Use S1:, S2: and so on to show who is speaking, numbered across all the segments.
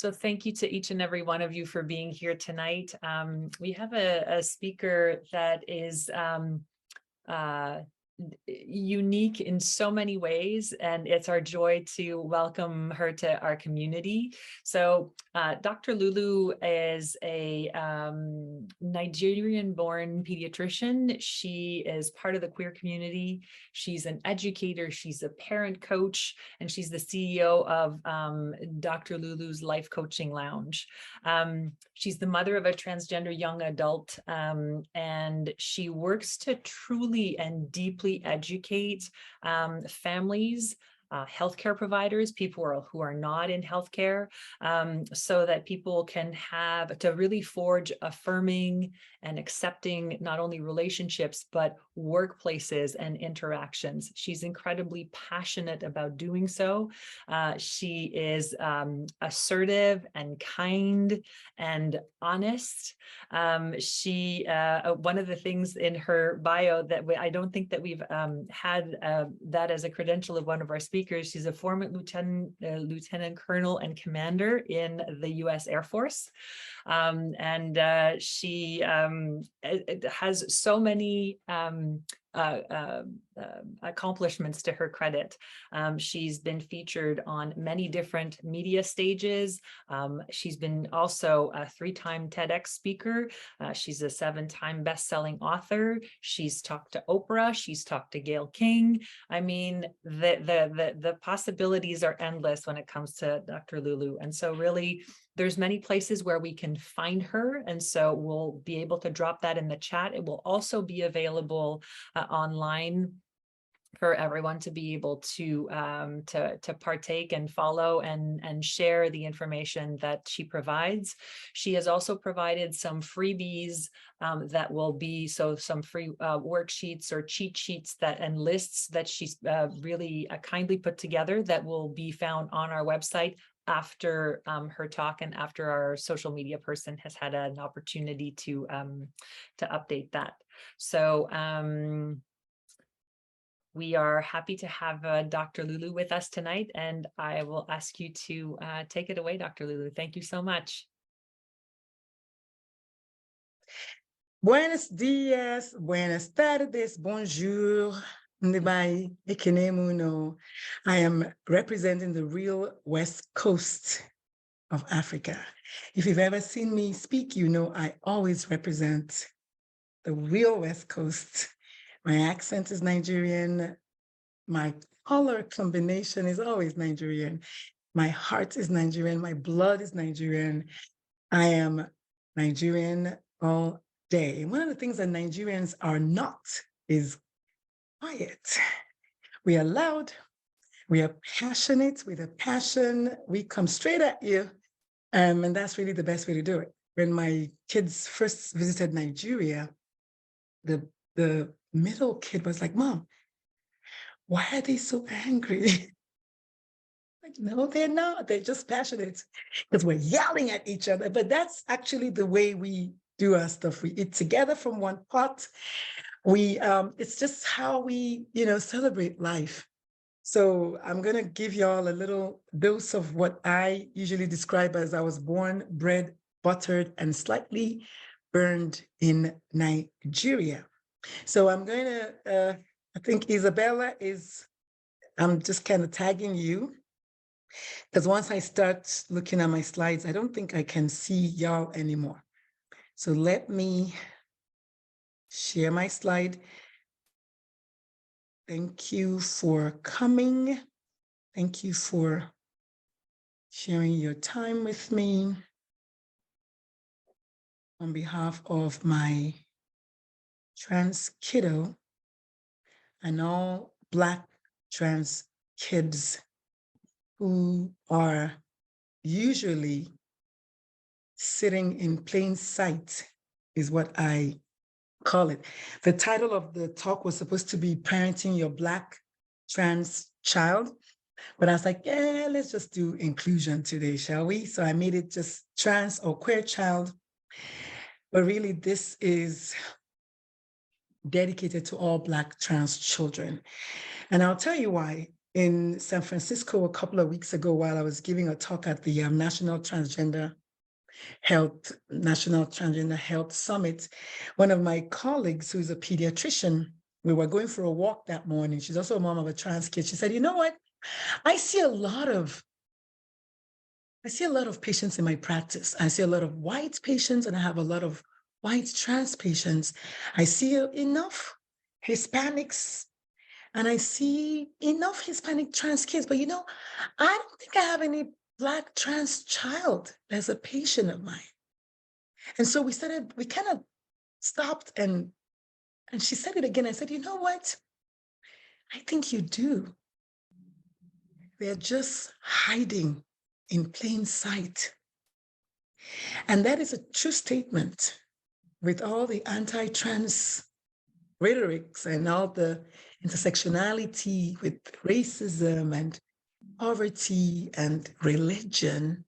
S1: So thank you to each and every one of you for being here tonight. We have a speaker that is unique in so many ways, and it's our joy to welcome her to our community. So Dr. Lulu is a Nigerian-born pediatrician. She is part of the queer community. She's an educator, she's a parent coach, and she's the CEO of Dr. Lulu's Life Coaching Lounge. She's the mother of a transgender young adult, and she works to truly and deeply educate families, healthcare providers, people who are not in healthcare, so that people can really forge affirming and accepting not only relationships, but workplaces and interactions. She's incredibly passionate about doing so. She is assertive and kind and honest. One of the things in her bio that I don't think that we've had that as a credential of one of our speakers. She's a former lieutenant colonel and commander in the U.S. Air Force. She has so many accomplishments to her credit. She's been featured on many different media stages. She's been also a 3-time TEDx speaker. She's a 7-time best-selling author. She's talked to Oprah. She's talked to Gayle King. I mean, the possibilities are endless when it comes to Dr. Lulu. And so really, there's many places where we can find her. And so we'll be able to drop that in the chat. It will also be available online for everyone to be able to partake and follow and share the information that she provides. She has also provided some freebies that will be some free worksheets or cheat sheets and lists that she's really kindly put together that will be found on our website after her talk and after our social media person has had an opportunity to update that. So we are happy to have Dr. Lulu with us tonight, and I will ask you to take it away, Dr. Lulu. Thank you so much.
S2: Buenos dias, buenas tardes, bonjour. I am representing the real West Coast of Africa. If you've ever seen me speak, you know I always represent the real West Coast. My accent is Nigerian. My color combination is always Nigerian. My heart is Nigerian. My blood is Nigerian. I am Nigerian all day. One of the things that Nigerians are not is quiet. We are loud. We are passionate. With a passion, we come straight at you. And that's really the best way to do it. When my kids first visited Nigeria, the middle kid was like, "Mom, why are they so angry?" Like, no, they're not. They're just passionate because we're yelling at each other. But that's actually the way we do our stuff. We eat together from one pot. It's just how we, celebrate life. So I'm going to give y'all a little dose of what I usually describe as I was born, bred, buttered, and slightly burned in Nigeria. So I'm going to, I think Isabella I'm just kind of tagging you, because once I start looking at my slides, I don't think I can see y'all anymore. So let me share my slide. Thank you for coming. Thank you for sharing your time with me. On behalf of my trans kiddo and all Black trans kids who are usually sitting in plain sight is what I call it. The title of the talk was supposed to be Parenting Your Black Trans Child, but I was like, yeah, let's just do inclusion today, shall we? So I made it just trans or queer child, but really this is dedicated to all Black trans children. And I'll tell you why. in San Francisco a couple of weeks ago while I was giving a talk at the National Transgender Health Summit. One of my colleagues, who's a pediatrician, we were going for a walk that morning. She's also a mom of a trans kid. She said, you know what? I see a lot of patients in my practice. I see a lot of white patients, and I have a lot of white trans patients. I see enough Hispanics, and I see enough Hispanic trans kids. But I don't think I have any Black trans child as a patient of mine. And so we kind of stopped, and she said it again. I said, you know what? I think you do. They're just hiding in plain sight. And that is a true statement with all the anti-trans rhetorics and all the intersectionality with racism and poverty and religion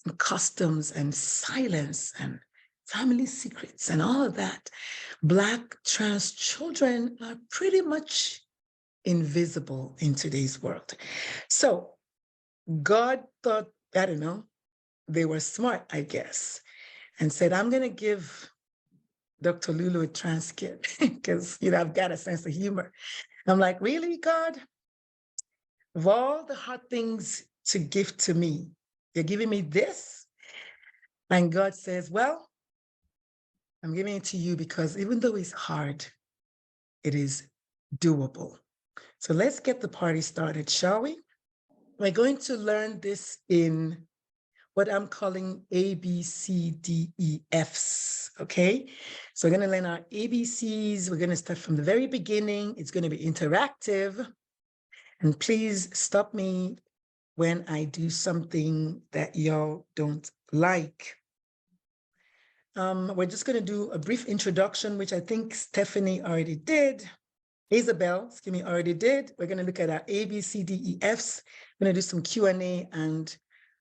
S2: and customs and silence and family secrets and all of that. Black trans children are pretty much invisible in today's world. So God thought, I don't know, they were smart, I guess, and said, I'm going to give Dr. Lulu a trans kid because, I've got a sense of humor. I'm like, really, God? Of all the hard things to give to me, you're giving me this? And God says, well, I'm giving it to you because even though it's hard, it is doable. So let's get the party started, shall we? We're going to learn this in what I'm calling ABCDEFs, okay? So we're going to learn our ABCs. We're going to start from the very beginning. It's going to be interactive. And please stop me when I do something that y'all don't like. We're just going to do a brief introduction, which I think Stephanie already did. Isabel, already did. We're going to look at our ABCDEFs. We're going to do some Q&A and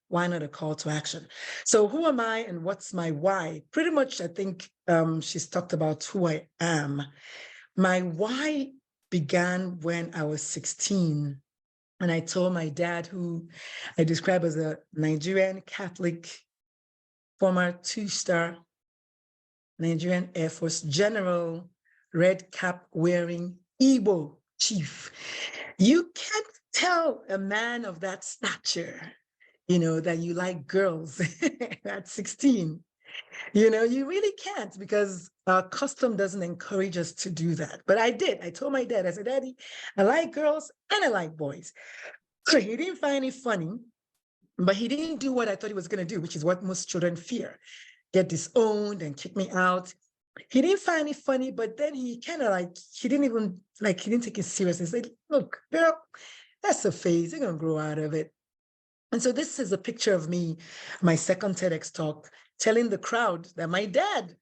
S2: why not a call to action? So who am I and what's my why? Pretty much, I think she's talked about who I am. My why began when I was 16. And I told my dad, who I describe as a Nigerian Catholic, former 2-star Nigerian Air Force general, red cap wearing Igbo chief. You can't tell a man of that stature, that you like girls at 16. You really can't, because our custom doesn't encourage us to do that. But I did. I told my dad, I said, Daddy, I like girls and I like boys. So he didn't find it funny, but he didn't do what I thought he was going to do, which is what most children fear, get disowned and kick me out. He didn't find it funny, but then he kind of he didn't take it seriously. He said, look, girl, that's a phase. You're going to grow out of it. And so this is a picture of me, my second TEDx talk, telling the crowd that my dad,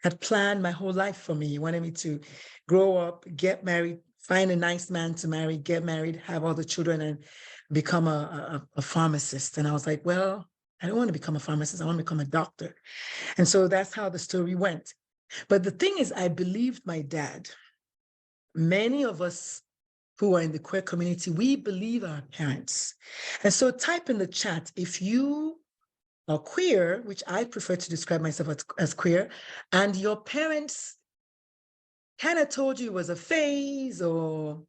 S2: had planned my whole life for me. He wanted me to grow up, get married, find a nice man to marry, get married, have all the children, and become a pharmacist. And I was like, well, I don't want to become a pharmacist. I want to become a doctor. And so that's how the story went. But the thing is, I believed my dad. Many of us who are in the queer community, we believe our parents. And so type in the chat if you are queer, which I prefer to describe myself as queer, and your parents kind of told you it was a phase, or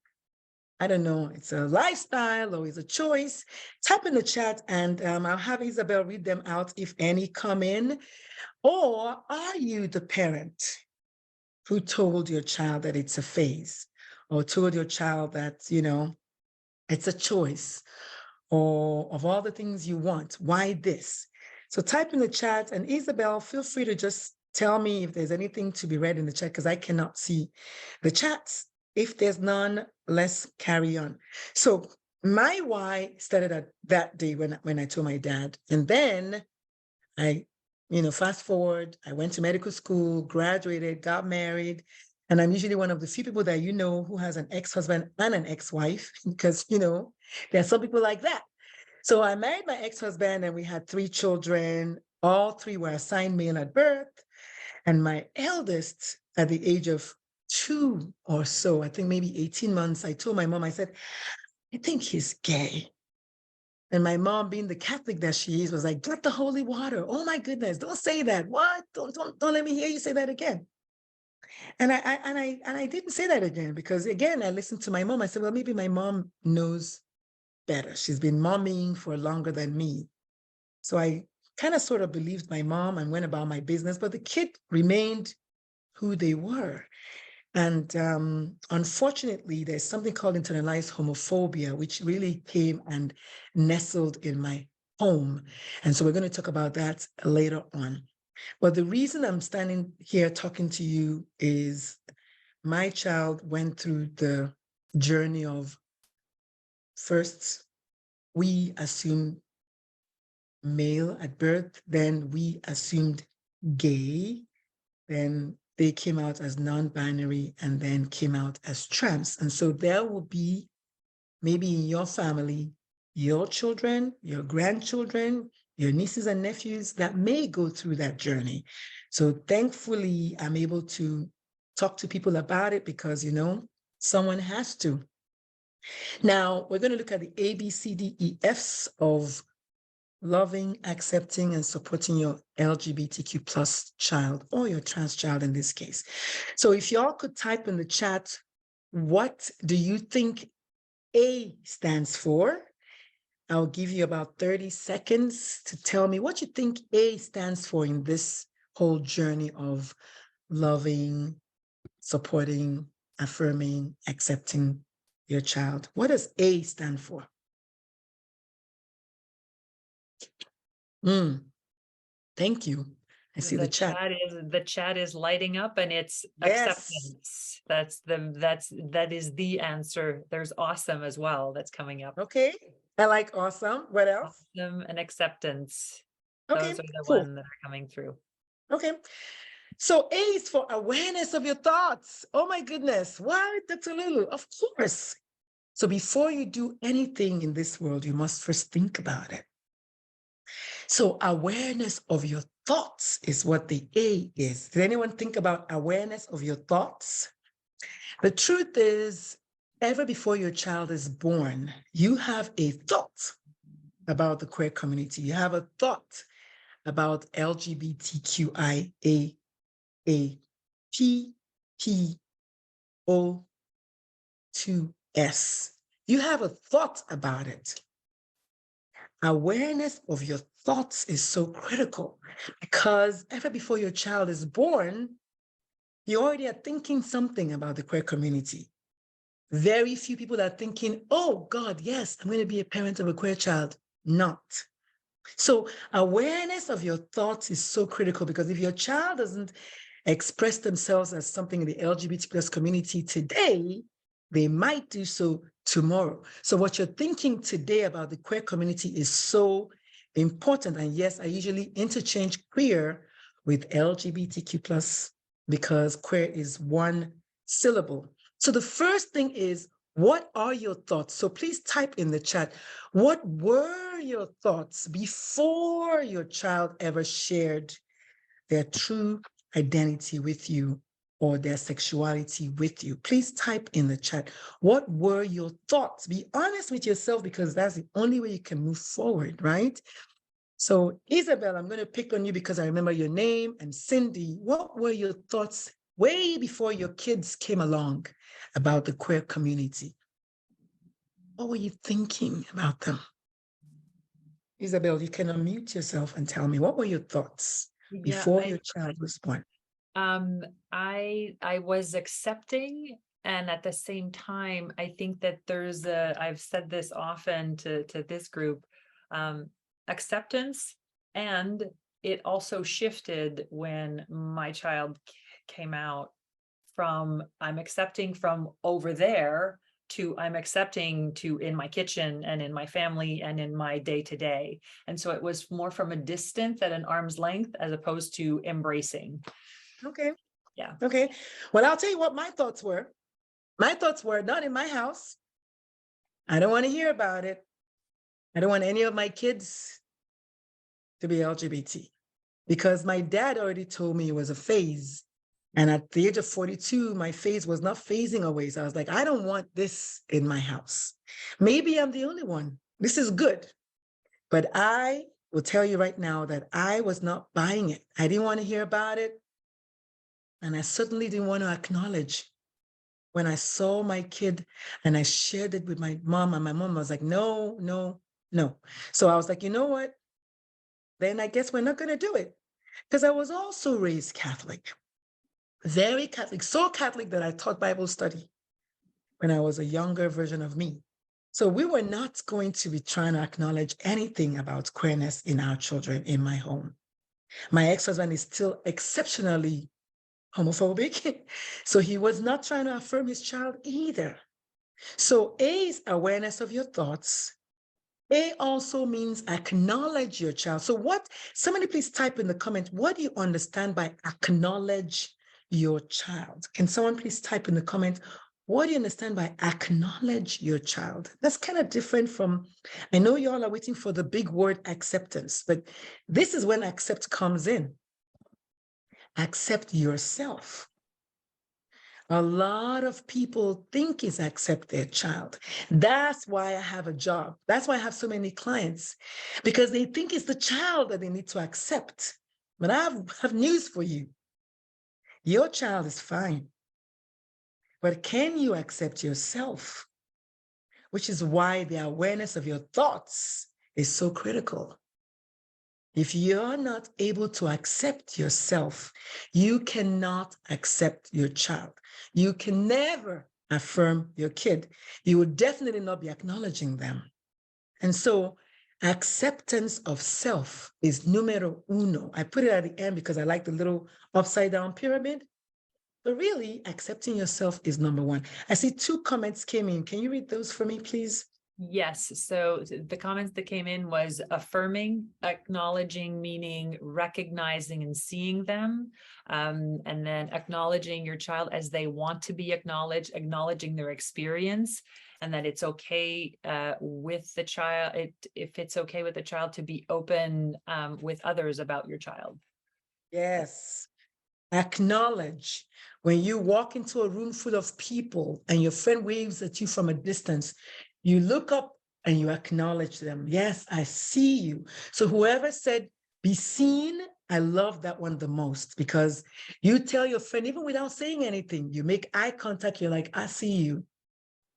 S2: I don't know, it's a lifestyle or it's a choice. Type in the chat and I'll have Isabel read them out if any come in. Or are you the parent who told your child that it's a phase, or told your child that, it's a choice, or of all the things you want, why this? So type in the chat, and Isabel, feel free to just tell me if there's anything to be read in the chat, because I cannot see the chats. If there's none, let's carry on. So my why started at that day when I told my dad. And then I, fast forward, I went to medical school, graduated, got married. And I'm usually one of the few people that who has an ex-husband and an ex-wife, because, there are some people like that. So I married my ex-husband and we had 3 children. All 3 were assigned male at birth. And my eldest, at the age of 2 or so, I think maybe 18 months, I told my mom, I said, I think he's gay. And my mom, being the Catholic that she is, was like, get the holy water. Oh my goodness, don't say that. What? Don't let me hear you say that again. And I didn't say that again because again, I listened to my mom. I said, well, maybe my mom knows better. She's been momming for longer than me. So I kind of sort of believed my mom and went about my business, but the kid remained who they were. And unfortunately, there's something called internalized homophobia, which really came and nestled in my home. And so we're going to talk about that later on. But the reason I'm standing here talking to you is my child went through the journey of first, we assumed male at birth, then we assumed gay, then they came out as non-binary, and then came out as trans. And so there will be maybe in your family, your children, your grandchildren, your nieces and nephews that may go through that journey. So thankfully, I'm able to talk to people about it because, you know, someone has to. Now, we're going to look at the ABCDEFs of loving, accepting, and supporting your LGBTQ plus child or your trans child in this case. So if y'all could type in the chat, what do you think A stands for? I'll give you about 30 seconds to tell me what you think A stands for in this whole journey of loving, supporting, affirming, accepting your child. What does A stand for? Thank you. I see the chat.
S1: The chat is lighting up, and it's
S2: Yes.
S1: acceptance. That is the answer. There's awesome as well that's coming up.
S2: Okay. I like awesome. What else?
S1: Awesome and acceptance.
S2: Okay,
S1: Those are the
S2: cool.
S1: ones that are coming through.
S2: Okay. So A is for awareness of your thoughts. Oh my goodness. What? Dr. Lulu? Of course. So before you do anything in this world, you must first think about it. So awareness of your thoughts is what the A is. Did anyone think about awareness of your thoughts? The truth is, ever before your child is born, you have a thought about the queer community. You have a thought about LGBTQIA, PPO2S. You have a thought about it. Awareness of your thoughts is so critical because ever before your child is born, you already are thinking something about the queer community. Very few people are thinking, oh God, yes, I'm going to be a parent of a queer child. Not. So awareness of your thoughts is so critical because if your child doesn't express themselves as something in the LGBT plus community today, they might do so tomorrow. So what you're thinking today about the queer community is so important. And yes, I usually interchange queer with LGBTQ plus because queer is one syllable. So the first thing is, what are your thoughts? So please type in the chat, what were your thoughts before your child ever shared their true identity with you or their sexuality with you? Please type in the chat, what were your thoughts? Be honest with yourself because that's the only way you can move forward, right? So Isabel, I'm going to pick on you because I remember your name, and Cindy, what were your thoughts way before your kids came along about the queer community? What were you thinking about them? Isabel, you can unmute yourself and tell me, what were your thoughts before your child was born?
S1: I was accepting, and at the same time, I think that I've said this often to this group, acceptance, and it also shifted when my child came out from I'm accepting from over there to I'm accepting to in my kitchen and in my family and in my day-to-day. And so it was more from a distance at an arm's length as opposed to embracing.
S2: Okay.
S1: Yeah.
S2: Okay. Well, I'll tell you what my thoughts were. My thoughts were not in my house. I don't want to hear about it. I don't want any of my kids to be LGBT because my dad already told me it was a phase And at the age of 42, my phase was not phasing away. So I was like, I don't want this in my house. Maybe I'm the only one. This is good. But I will tell you right now that I was not buying it. I didn't want to hear about it. And I certainly didn't want to acknowledge when I saw my kid and I shared it with my mom, and my mom was like, no, no, no. So I was like, you know what? Then I guess we're not going to do it. Because I was also raised Catholic, very Catholic, so Catholic that I taught Bible study when I was a younger version of me. So we were not going to be trying to acknowledge anything about queerness in our children in my home. My ex-husband is still exceptionally homophobic. So he was not trying to affirm his child either. So A is awareness of your thoughts. A also means acknowledge your child. So somebody please type in the comment, what do you understand by acknowledge your child? Can someone please type in the comment, what do you understand by acknowledge your child? That's kind of different from, I know you all are waiting for the big word acceptance, but this is when accept comes in. Accept yourself. A lot of people think is accept their child. That's why I have a job. That's why I have so many clients, because they think it's the child that they need to accept. But I have news for you. Your child is fine. But can you accept yourself? Which is why the awareness of your thoughts is so critical. If you're not able to accept yourself, you cannot accept your child. You can never affirm your kid. You will definitely not be acknowledging them. And so acceptance of self is numero uno. I put it at the end because I like the little upside down pyramid. But really, accepting yourself is number one. I see 2 comments came in. Can you read those for me, please?
S1: Yes. So the comments that came in was affirming, acknowledging, meaning recognizing and seeing them. And then acknowledging your child as they want to be acknowledged, acknowledging their experience, and that it's okay with the child, if it's okay with the child to be open with others about your child.
S2: Yes. Acknowledge when you walk into a room full of people and your friend waves at you from a distance, you look up and you acknowledge them. Yes, I see you. So whoever said, be seen, I love that one the most, because you tell your friend, even without saying anything, you make eye contact, you're like, I see you.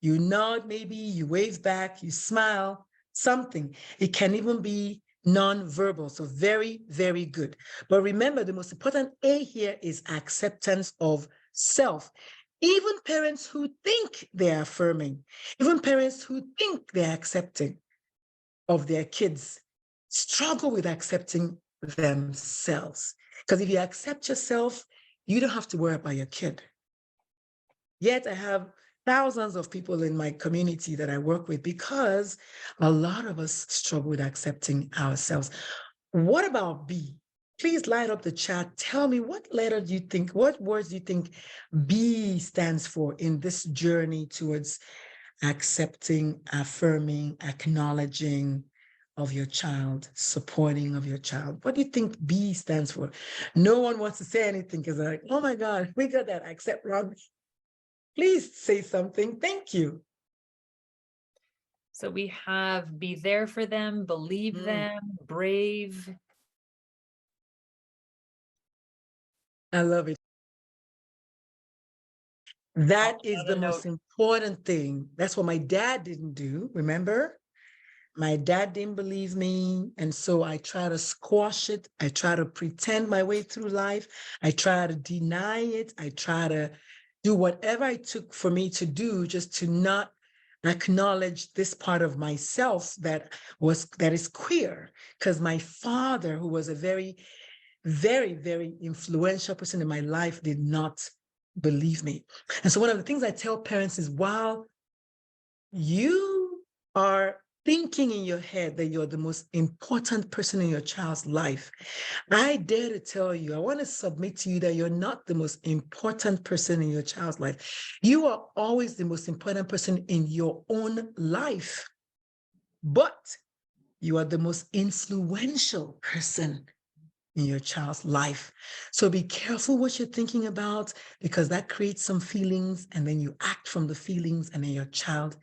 S2: You nod, maybe you wave back, you smile, something. It can even be non-verbal. So very, very good. But remember, the most important A here is acceptance of self. Even parents who think they're affirming, even parents who think they're accepting of their kids, struggle with accepting themselves. Because if you accept yourself, you don't have to worry about your kid. Yet I have thousands of people in my community that I work with, because a lot of us struggle with accepting ourselves. What about B? Please light up the chat. Tell me, what letter do you think, what words do you think B stands for in this journey towards accepting, affirming, acknowledging of your child, supporting of your child? What do you think B stands for? No one wants to say anything because they're like, oh my God, we got that accept wrong. Please say something. Thank you.
S1: So we have be there for them, believe them, brave.
S2: I love it. That
S1: Also
S2: is the
S1: a
S2: most
S1: note.
S2: important thing. That's what my dad didn't do, remember? My dad didn't believe me, and so I try to squash it. I try to pretend my way through life. I try to deny it. I try to do whatever it took for me to do just to not acknowledge this part of myself that is queer. Because my father, who was a very, very, very influential person in my life, did not believe me. And so one of the things I tell parents is, while you are thinking in your head that you're the most important person in your child's life, I dare to tell you, I want to submit to you that you're not the most important person in your child's life. You are always the most important person in your own life, but you are the most influential person in your child's life. So be careful what you're thinking about, because that creates some feelings, and then you act from the feelings, and then your child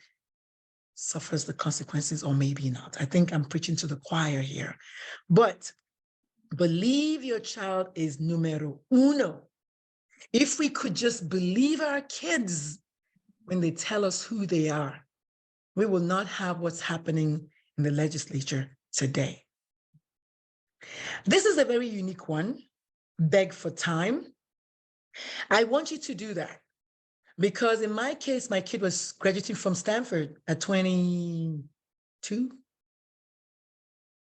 S2: suffers the consequences, or maybe not. I think I'm preaching to the choir here, but believe your child is numero uno. If we could just believe our kids when they tell us who they are, we will not have what's happening in the legislature today. This is a very unique one, beg for time. I want you to do that because in my case, my kid was graduating from Stanford at 22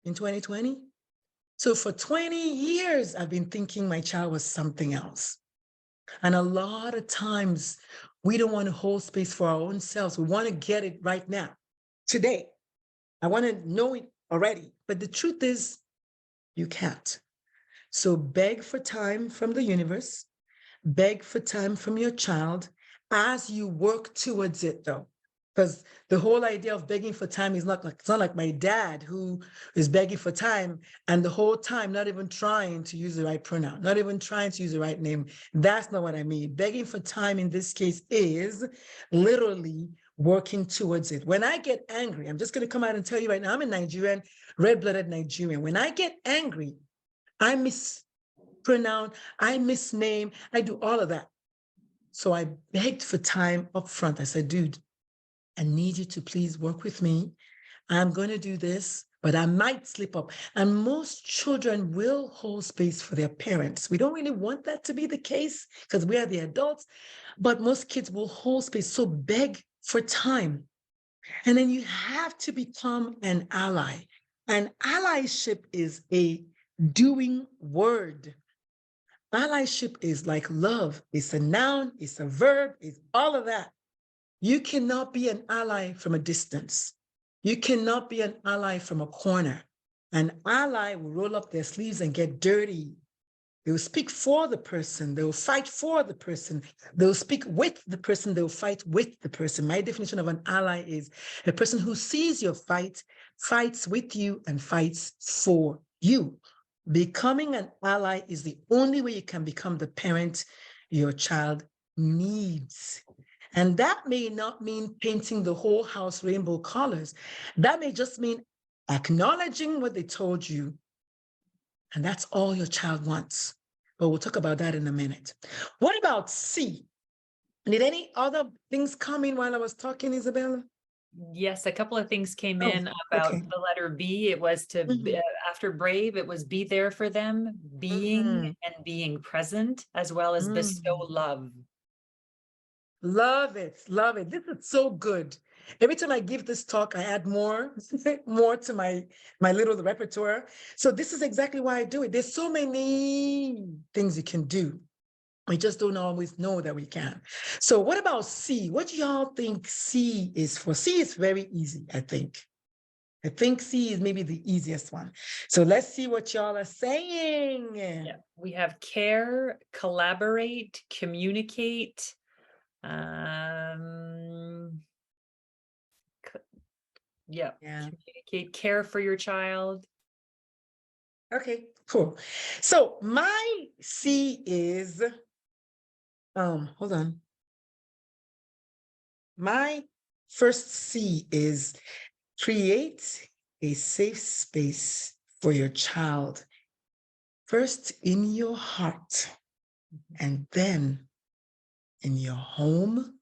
S2: in 2020. So for 20 years, I've been thinking my child was something else. And a lot of times we don't want to hold space for our own selves. We want to get it right now, today. I want to know it already. But the truth is, you can't. So beg for time from the universe, beg for time from your child as you work towards it, though. Because the whole idea of begging for time is it's not like my dad who is begging for time and the whole time not even trying to use the right pronoun, not even trying to use the right name. That's not what I mean. Begging for time in this case is literally working towards it. When I get angry, I'm just going to come out and tell you right now, I'm a Nigerian, red-blooded Nigerian. When I get angry, I mispronounce, I misname, I do all of that. So I begged for time up front. I said, dude, I need you to please work with me. I'm going to do this, but I might slip up. And most children will hold space for their parents. We don't really want that to be the case because we are the adults, but most kids will hold space. So beg for time. And then you have to become an ally. And allyship is a doing word. Allyship is like love. It's a noun, it's a verb, it's all of that. You cannot be an ally from a distance. You cannot be an ally from a corner. An ally will roll up their sleeves and get dirty. They will speak for the person. They will fight for the person. They will speak with the person. They will fight with the person. My definition of an ally is a person who sees your fight, fights with you, and fights for you. Becoming an ally is the only way you can become the parent your child needs. And that may not mean painting the whole house rainbow colors. That may just mean acknowledging what they told you. And that's all your child wants. But we'll talk about that in a minute. What about C? Did any other things come in while I was talking, Isabella?
S1: Yes, a couple of things came
S2: Oh,
S1: in about
S2: okay.
S1: the letter B. It was to, after brave, it was be there for them, being and being present, as well as bestow love.
S2: Love it. Love it. This is so good. Every time I give this talk, I add more, more to my little repertoire. So this is exactly why I do it. There's so many things you can do. We just don't always know that we can. So what about C? What do y'all think C is for? C is very easy, I think. I think C is maybe the easiest one. So let's see what y'all are saying.
S1: Yeah, we have care, collaborate, communicate, yeah, communicate, care for your child.
S2: Okay, cool. So my C is, hold on. My first C is create a safe space for your child. First in your heart, and then in your home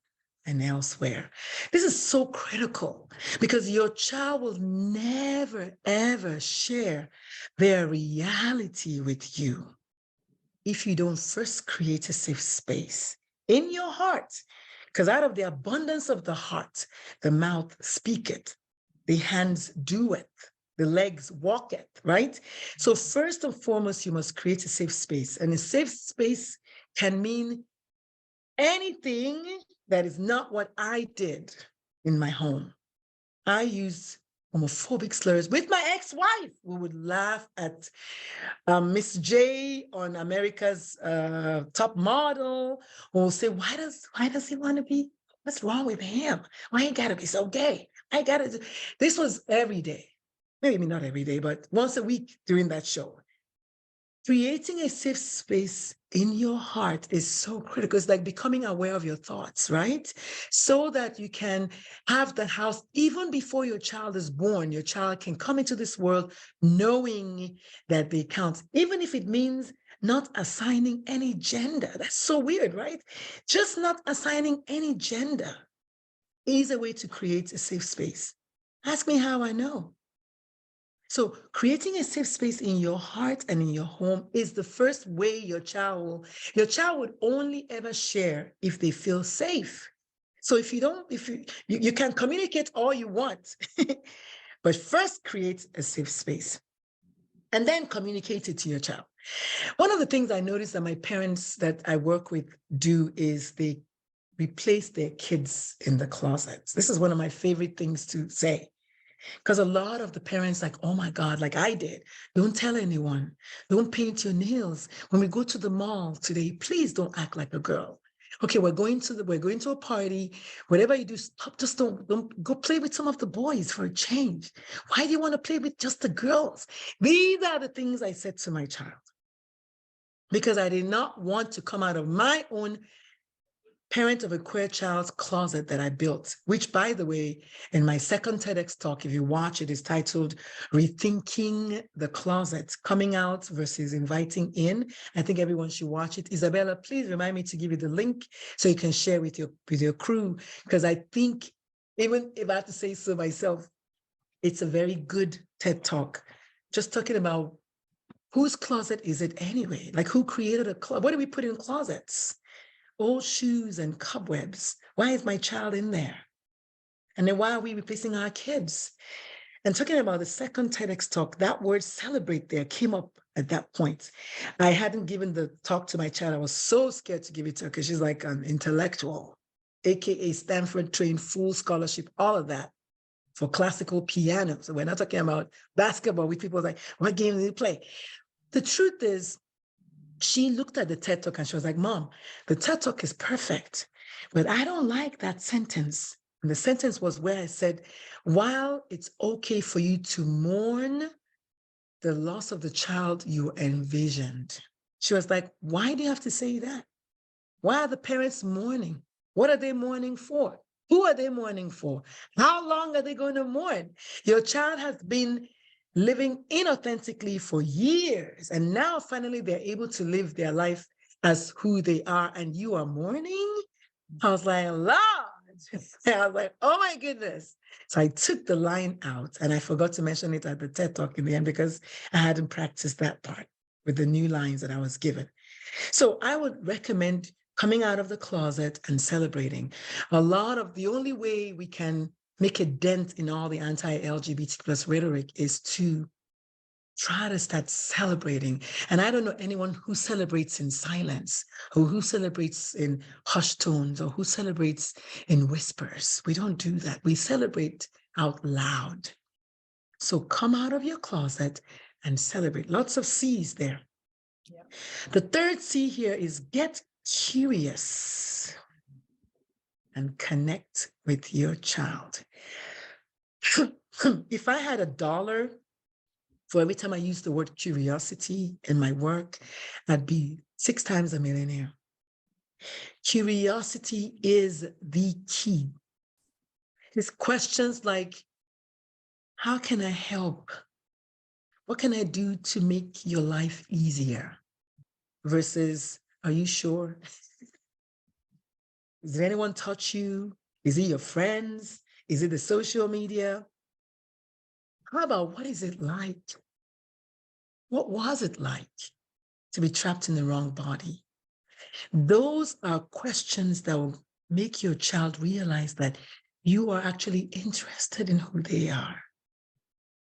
S2: and elsewhere. This is so critical because your child will never, ever share their reality with you if you don't first create a safe space in your heart. Because out of the abundance of the heart, the mouth speaketh, the hands do it, the legs walk it, right? So first and foremost, you must create a safe space. And a safe space can mean anything that is not what I did in my home. I used homophobic slurs with my ex-wife. We would laugh at Miss J on America's Top Model, who will say, why does he want to be, what's wrong with him? Why he gotta be so gay? This was every day. Maybe not every day, but once a week during that show. Creating a safe space in your heart is so critical. It's like becoming aware of your thoughts, right? So that you can have the house, even before your child is born, your child can come into this world knowing that they count, even if it means not assigning any gender. That's so weird, right? Just not assigning any gender is a way to create a safe space. Ask me how I know. So creating a safe space in your heart and in your home is the first way your child would only ever share if they feel safe. So if you can communicate all you want, but first create a safe space and then communicate it to your child. One of the things I noticed that my parents that I work with do is they replace their kids in the closets. This is one of my favorite things to say. Because a lot of the parents like, oh my God, like I did, don't tell anyone, don't paint your nails. When we go to the mall today, please don't act like a girl. Okay, we're going to a party, whatever you do, stop, just don't go play with some of the boys for a change. Why do you want to play with just the girls? These are the things I said to my child because I did not want to come out of my own parent of a queer child's closet that I built, which, by the way, in my second TEDx talk, if you watch it, is titled Rethinking the Closet, Coming Out versus Inviting In. I think everyone should watch it. Isabella, please remind me to give you the link so you can share with your crew, because I think, even if I have to say so myself, it's a very good TED talk, just talking about whose closet is it anyway? Like, who created a closet? What do we put in closets? Old shoes and cobwebs. Why is my child in there? And then why are we replacing our kids? And talking about the second TEDx talk, that word celebrate there came up at that point. I hadn't given the talk to my child. I was so scared to give it to her because she's like an intellectual, AKA Stanford trained, full scholarship, all of that for classical piano. So we're not talking about basketball with people like, what game do you play? The truth is, she looked at the TED Talk and she was like, Mom, the TED Talk is perfect, but I don't like that sentence. And the sentence was where I said, while it's okay for you to mourn the loss of the child you envisioned. She was like, why do you have to say that? Why are the parents mourning? What are they mourning for? Who are they mourning for? How long are they going to mourn? Your child has been living inauthentically for years, and now finally they're able to live their life as who they are, and you are mourning? I was like, Lord. I was like, oh my goodness. So I took the line out, and I forgot to mention it at the TED Talk in the end because I hadn't practiced that part with the new lines that I was given. So I would recommend coming out of the closet and celebrating. The only way we can make a dent in all the anti-LGBT plus rhetoric is to try to start celebrating. And I don't know anyone who celebrates in silence, or who celebrates in hushed tones, or who celebrates in whispers. We don't do that. We celebrate out loud. So come out of your closet and celebrate. Lots of C's there. Yeah. The third C here is get curious and connect with your child. If I had $1 for every time I use the word curiosity in my work, I'd be 6 times a millionaire. Curiosity is the key. It's questions like, how can I help? What can I do to make your life easier? Versus, are you sure? Did anyone touch you? Is it your friends? Is it the social media? How about, what is it like? What was it like to be trapped in the wrong body? Those are questions that will make your child realize that you are actually interested in who they are.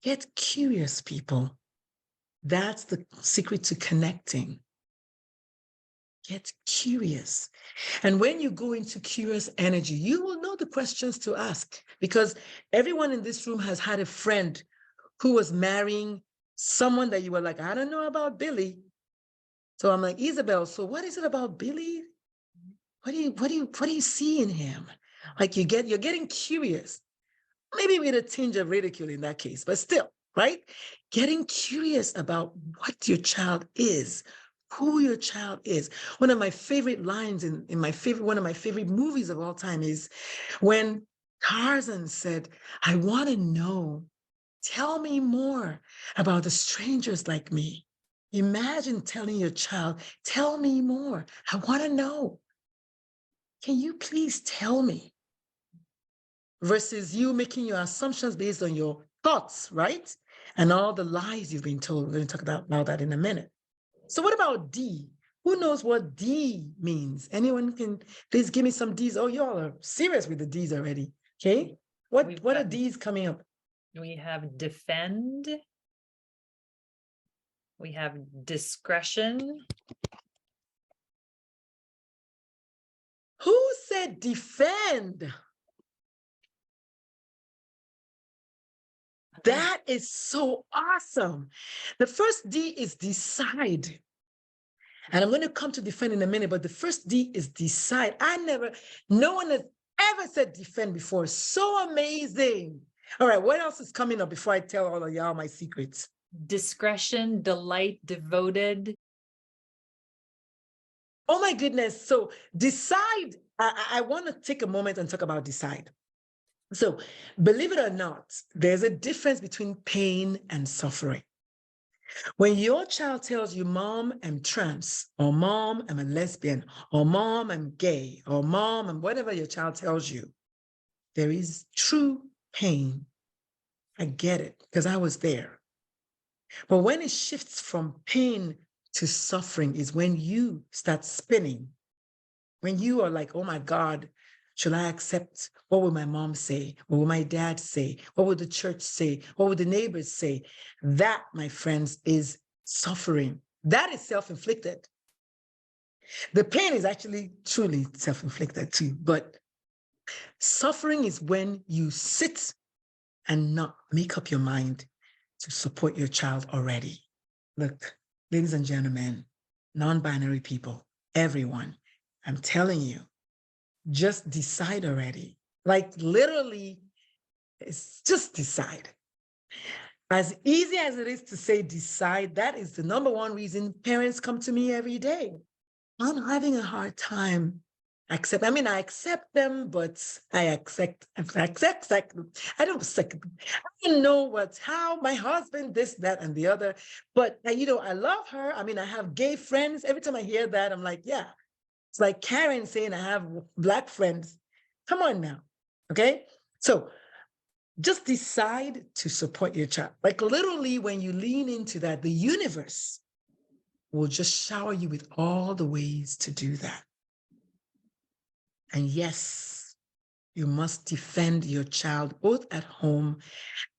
S2: Get curious, people. That's the secret to connecting. Get curious. And when you go into curious energy, you will know the questions to ask, because everyone in this room has had a friend who was marrying someone that you were like, I don't know about Billy. So I'm like, Isabel, so what is it about Billy? What do you see in him? Like you're getting curious, maybe with a tinge of ridicule in that case, but still, right? Getting curious about what your child is, who your child is. One of my favorite lines in one of my favorite movies of all time is when Tarzan said, I want to know, tell me more about the strangers like me. Imagine telling your child, tell me more. I want to know. Can you please tell me? Versus you making your assumptions based on your thoughts, right? And all the lies you've been told. We're going to talk about that in a minute. So what about D? Who knows what D means? Anyone can please give me some D's? Oh, y'all are serious with the D's already. Okay. What are D's coming up?
S1: We have defend. We have discretion.
S2: Who said defend? That is so awesome. The first D is decide. And I'm going to come to defend in a minute, but the first D is decide. No one has ever said defend before. So amazing. All right, what else is coming up before I tell all of y'all my secrets?
S1: Discretion, delight, devoted.
S2: Oh my goodness. So decide, I want to take a moment and talk about decide. So believe it or not, there's a difference between pain and suffering. When your child tells you, Mom, I'm trans, or Mom, I'm a lesbian, or Mom, I'm gay, or Mom, I'm whatever your child tells you, there is true pain. I get it, because I was there. But when it shifts from pain to suffering is when you start spinning. When you are like, oh my God, should I accept? What will my mom say? What will my dad say? What will the church say? What will the neighbors say? That, my friends, is suffering. That is self-inflicted. The pain is actually truly self-inflicted too, but suffering is when you sit and not make up your mind to support your child already. Look, ladies and gentlemen, non-binary people, everyone, I'm telling you, just decide already. Like literally, it's just decide. As easy as it is to say decide, that is the number one reason parents come to me every day. I'm having a hard time I accept them, but I don't know how my husband, this, that, and the other. But, I love her. I have gay friends. Every time I hear that, I'm like, yeah. It's like Karen saying, I have Black friends. Come on now, okay? So just decide to support your child. Like literally, when you lean into that, the universe will just shower you with all the ways to do that. And yes, you must defend your child both at home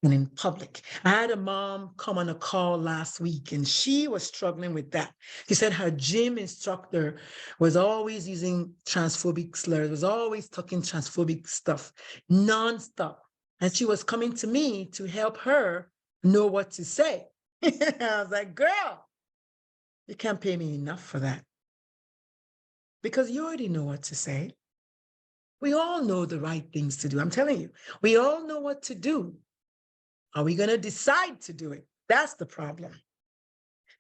S2: and in public. I had a mom come on a call last week and she was struggling with that. She said her gym instructor was always using transphobic slurs, was always talking transphobic stuff nonstop. And she was coming to me to help her know what to say. I was like, girl, you can't pay me enough for that. Because you already know what to say. We all know the right things to do. I'm telling you, we all know what to do. Are we going to decide to do it? That's the problem.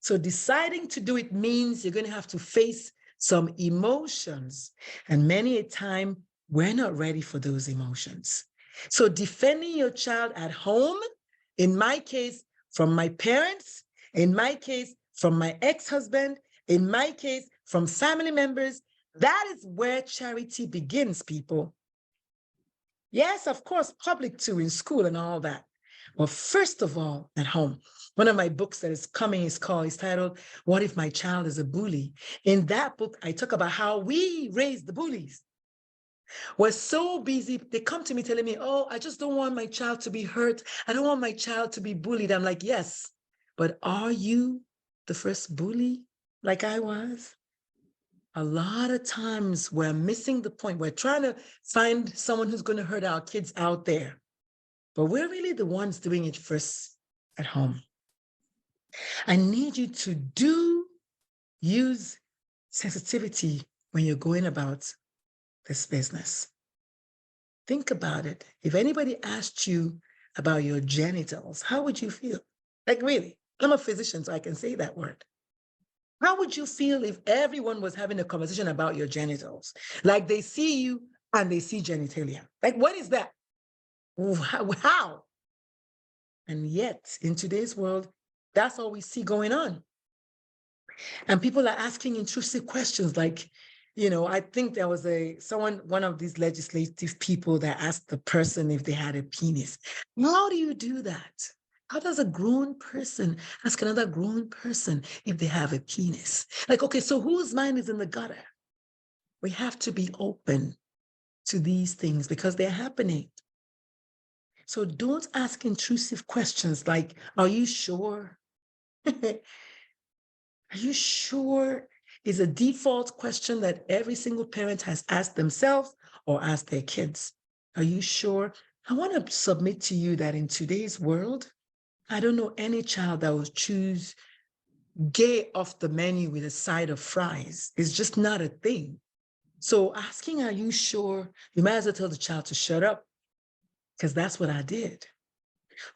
S2: So deciding to do it means you're going to have to face some emotions. And many a time, we're not ready for those emotions. So defending your child at home, in my case, from my parents, in my case, from my ex-husband, in my case, from family members, that is where charity begins, people. Yes, of course, public too, in school and all that. Well, first of all, at home. One of my books that is coming is titled, What If My Child is a Bully? In that book, I talk about how we raise the bullies. We're so busy. They come to me telling me, oh, I just don't want my child to be hurt. I don't want my child to be bullied. I'm like, yes, but are you the first bully like I was? A lot of times we're missing the point. We're trying to find someone who's going to hurt our kids out there, but we're really the ones doing it first at home. I need you to use sensitivity when you're going about this business. Think about it. If anybody asked you about your genitals, how would you feel? Like, really, I'm a physician, so I can say that word. How would you feel if everyone was having a conversation about your genitals? Like they see you and they see genitalia. Like, what is that? How? And yet, in today's world, that's all we see going on. And people are asking intrusive questions like, I think there was one of these legislative people that asked the person if they had a penis. How do you do that? How does a grown person ask another grown person if they have a penis? Like, okay, so whose mind is in the gutter? We have to be open to these things because they're happening. So don't ask intrusive questions like, are you sure? Are you sure? Is a default question that every single parent has asked themselves or asked their kids. Are you sure? I want to submit to you that in today's world, I don't know any child that will choose gay off the menu with a side of fries. It's just not a thing. So asking, are you sure? You might as well tell the child to shut up, because that's what I did.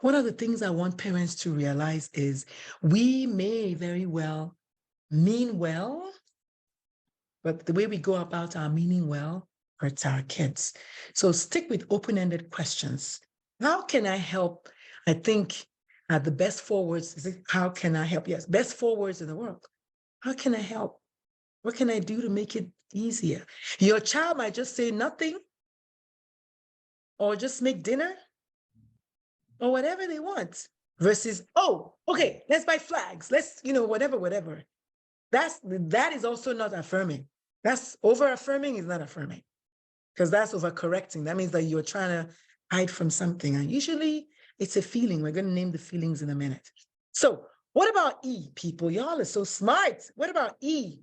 S2: One of the things I want parents to realize is we may very well mean well, but the way we go about our meaning well hurts our kids. So stick with open-ended questions. How can I help? I think the best 4 words is, how can I help? Yes, best 4 words in the world. How can I help? What can I do to make it easier? Your child might just say nothing, or just make dinner, or whatever they want, versus, oh, okay, let's buy flags. Let's, whatever. That is also not affirming. That's over affirming is not affirming, because that's overcorrecting. That means that you're trying to hide from something. And usually it's a feeling. We're going to name the feelings in a minute. So what about E, people? Y'all are so smart. What about E?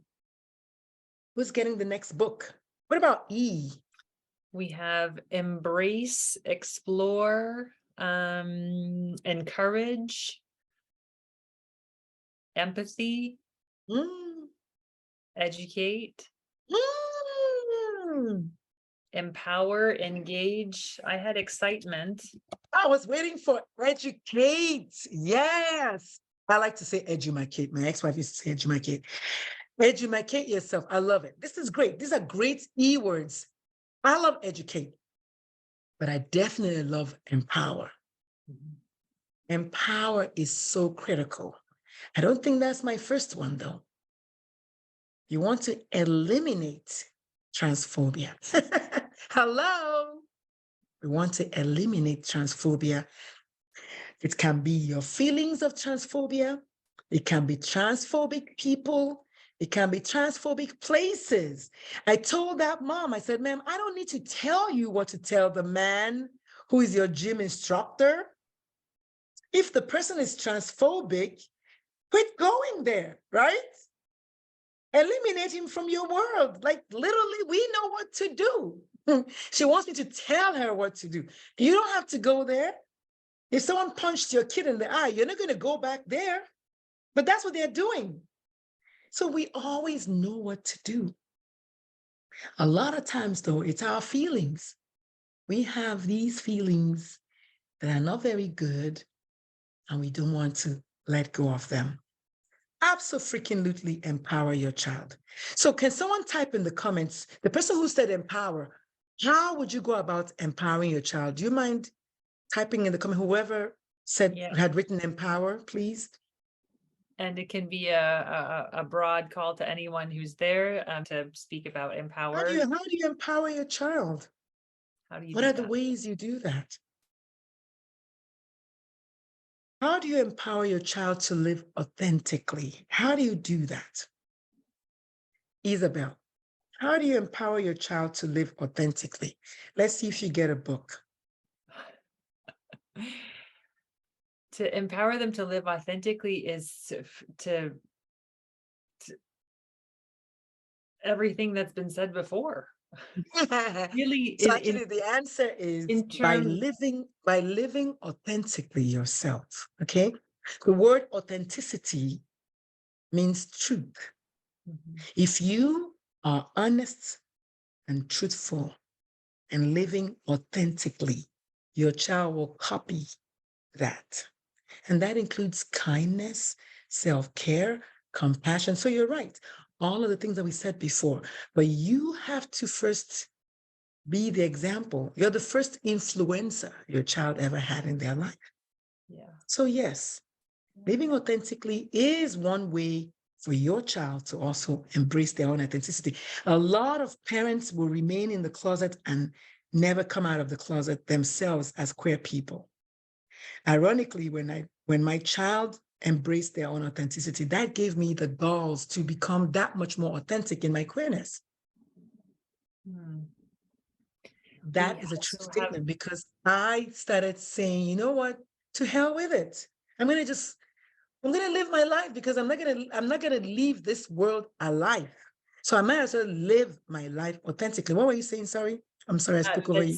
S2: Who's getting the next book? What about E?
S1: We have embrace, explore, encourage, empathy, educate, empower, engage. I had excitement.
S2: I was waiting for educate. Yes. I like to say edumacate. My ex-wife used to say edumacate. Edumacate yourself. I love it. This is great. These are great E words. I love educate, but I definitely love empower. Empower is so critical. I don't think that's my first one, though. You want to eliminate transphobia. Hello. We want to eliminate transphobia. It can be your feelings of transphobia. It can be transphobic people. It can be transphobic places. I told that mom, I said, ma'am, I don't need to tell you what to tell the man who is your gym instructor. If the person is transphobic, quit going there, right? Eliminate him from your world. Like, literally, we know what to do. She wants me to tell her what to do. You don't have to go there. If someone punched your kid in the eye, you're not going to go back there. But that's what they're doing. So we always know what to do. A lot of times, though, it's our feelings. We have these feelings that are not very good, and we don't want to let go of them. Absolutely empower your child. So can someone type in the comments, the person who said empower, how would you go about empowering your child? Do you mind typing in the comment, whoever said had written empower, please?
S1: And it can be a broad call to anyone who's there to speak about empower.
S2: How do you empower your child?
S1: How do you
S2: What are the ways you do that? How do you empower your child to live authentically? How do you do that? Isabel, how do you empower your child to live authentically? Let's see if you get a book.
S1: To empower them to live authentically is to everything that's been said before. Really,
S2: so actually the answer is by living authentically yourself. Okay, the word authenticity means truth. If you are honest and truthful and living authentically, your child will copy that. And that includes kindness, self-care, compassion. So you're right. All of the things that we said before, but you have to first be the example. You're the first influencer your child ever had in their life.
S1: Yeah.
S2: So yes, living authentically is one way for your child to also embrace their own authenticity. A lot of parents will remain in the closet and never come out of the closet themselves as queer people. Ironically, when my child embraced their own authenticity, that gave me the balls to become that much more authentic in my queerness.
S1: Hmm.
S2: That is a true statement because I started saying, you know what, to hell with it. I'm gonna live my life because I'm not gonna leave this world alive. So I might as well live my life authentically. What were you saying? Sorry. I'm sorry, I spoke over you.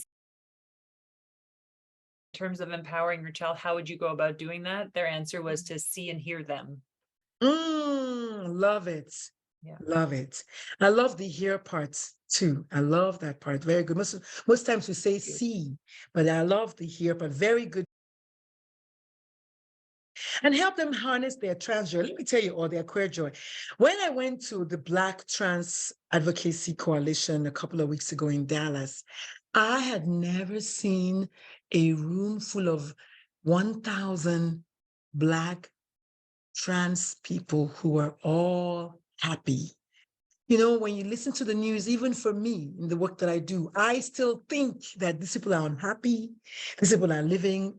S1: In terms of empowering your child, how would you go about doing that? Their answer was to see and hear them.
S2: Love it.
S1: Yeah.
S2: Love it. I love the hear parts too. I love that part. Very good. Most times we say see, but I love the hear part. Very good. And help them harness their trans joy. Let me tell you, or their queer joy. When I went to the Black Trans Advocacy Coalition a couple of weeks ago in Dallas, I had never seen a room full of 1,000 Black trans people who were all happy. You know, when you listen to the news, even for me in the work that I do, I still think that these people are unhappy. These people are living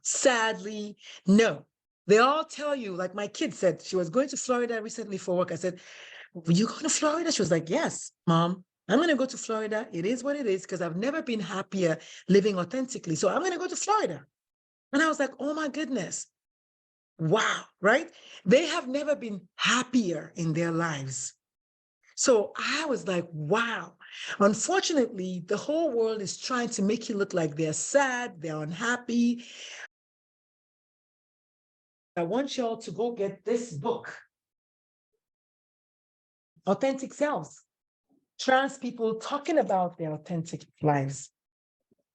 S2: sadly. No, they all tell you, like my kid said, she was going to Florida recently for work. I said, will you go to Florida? She was like, yes, Mom, I'm going to go to Florida. It is what it is because I've never been happier living authentically. So I'm going to go to Florida. And I was like, oh my goodness. Wow, right? They have never been happier in their lives. So I was like, wow. Unfortunately, the whole world is trying to make you look like they're sad, they're unhappy. I want y'all to go get this book, Authentic Selves. Trans people talking about their authentic lives.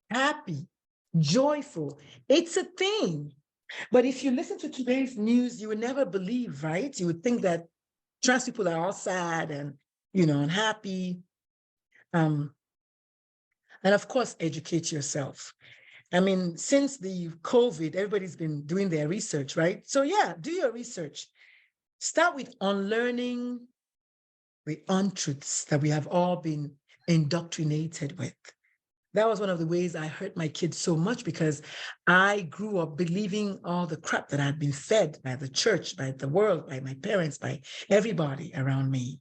S2: Happy, joyful. It's a thing. But if you listen to today's news, you would never believe, right? You would think that trans people are all sad and, unhappy. And of course, educate yourself. I mean, since the COVID, everybody's been doing their research, right? So yeah, do your research. Start with unlearning the untruths that we have all been indoctrinated with. That was one of the ways I hurt my kids so much because I grew up believing all the crap that I'd been fed by the church, by the world, by my parents, by everybody around me.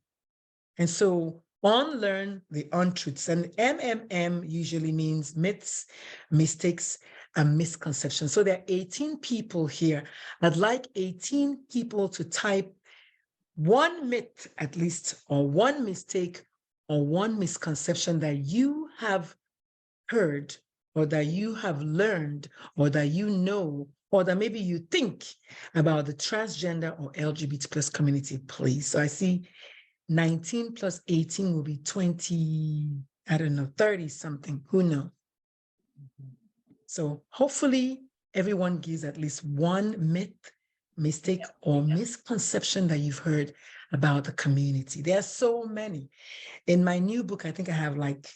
S2: And so unlearn the untruths. And MMM usually means myths, mistakes, and misconceptions. So there are 18 people here. I'd like 18 people to type one myth at least, or one mistake, or one misconception that you have heard, or that you have learned, or that you know, or that maybe you think about the transgender or LGBT plus community, please. So I see 19 plus 18 will be 20, I don't know, 30 something, who knows? So hopefully everyone gives at least one myth, mistake, or misconception that you've heard about the community. There are so many. In my new book, I think I have like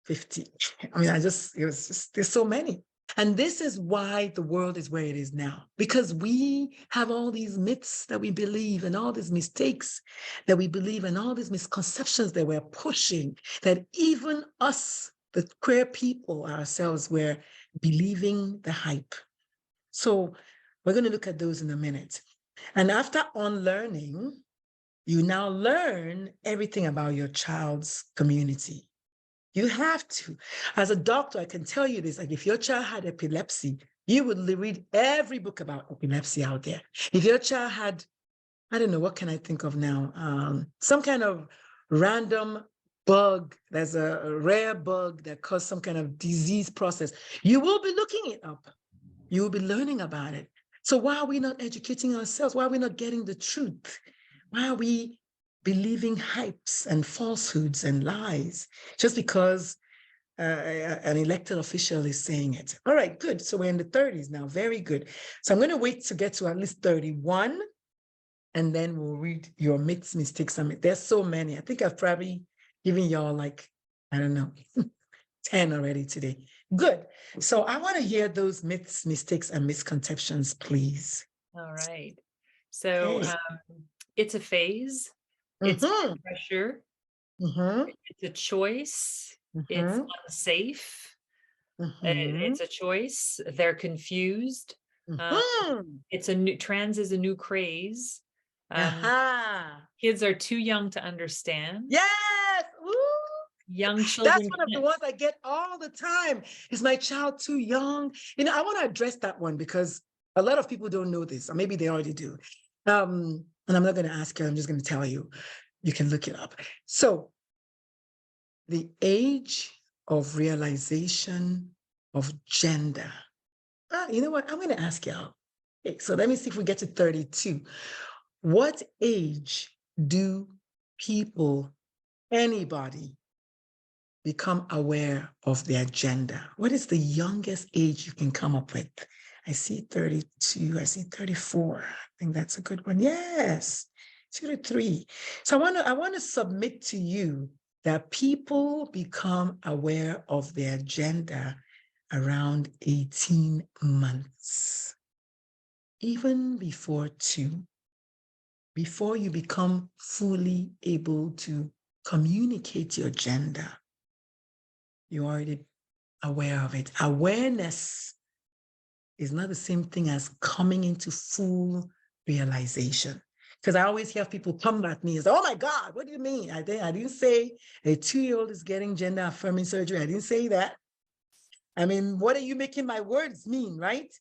S2: 50. I mean, there's so many. And this is why the world is where it is now, because we have all these myths that we believe and all these mistakes that we believe and all these misconceptions that we're pushing, that even us, the queer people ourselves, were believing the hype. So we're going to look at those in a minute. And after unlearning, you now learn everything about your child's community. You have to. As a doctor, I can tell you this, like if your child had epilepsy, you would read every book about epilepsy out there. If your child had, I don't know, what can I think of now? Some kind of random bug, there's a rare bug that caused some kind of disease process, you will be looking it up. You will be learning about it. So why are we not educating ourselves? Why are we not getting the truth? Why are we believing hypes and falsehoods and lies just because an elected official is saying it. All right, good. So we're in the 30s now. Very good. So I'm going to wait to get to at least 31, and then we'll read your myths, mistakes. I mean, there's so many. I think I've probably given y'all like, I don't know, 10 already today. Good. So I want to hear those myths, mistakes, and misconceptions, please.
S1: All right. So
S2: Okay.
S1: it's a phase. It's
S2: Mhm.
S1: pressure.
S2: Mhm.
S1: It's a choice. It's
S2: Mhm.
S1: unsafe.
S2: Mhm.
S1: It's a choice. They're confused. Um,
S2: Mhm.
S1: it's a new trans is a new craze. Um,
S2: Aha.
S1: kids are too young to understand.
S2: Yes. Woo.
S1: Young
S2: That's
S1: children
S2: one of the
S1: can't.
S2: ones I get all the time. Is my child too young? You know, I want to address that one because a lot of people don't know this, or maybe they already do. And I'm not going to ask you, I'm just going to tell you. You can look it up. So the age of realization of gender. You know what? I'm going to ask y'all. Okay, so let me see if we get to 32. What age do people, anybody, become aware of their gender? What is the youngest age you can come up with? I see 32, I see 34. I think that's a good one. Yes, 2 to 3. So I want to submit to you that people become aware of their gender around 18 months, even before 2, before you become fully able to communicate your gender. You're already aware of it. Awareness is not the same thing as coming into full realization. Because I always hear people come at me and say, oh my God, what do you mean? I didn't say a 2-year-old is getting gender affirming surgery. I didn't say that. I mean, what are you making my words mean, right?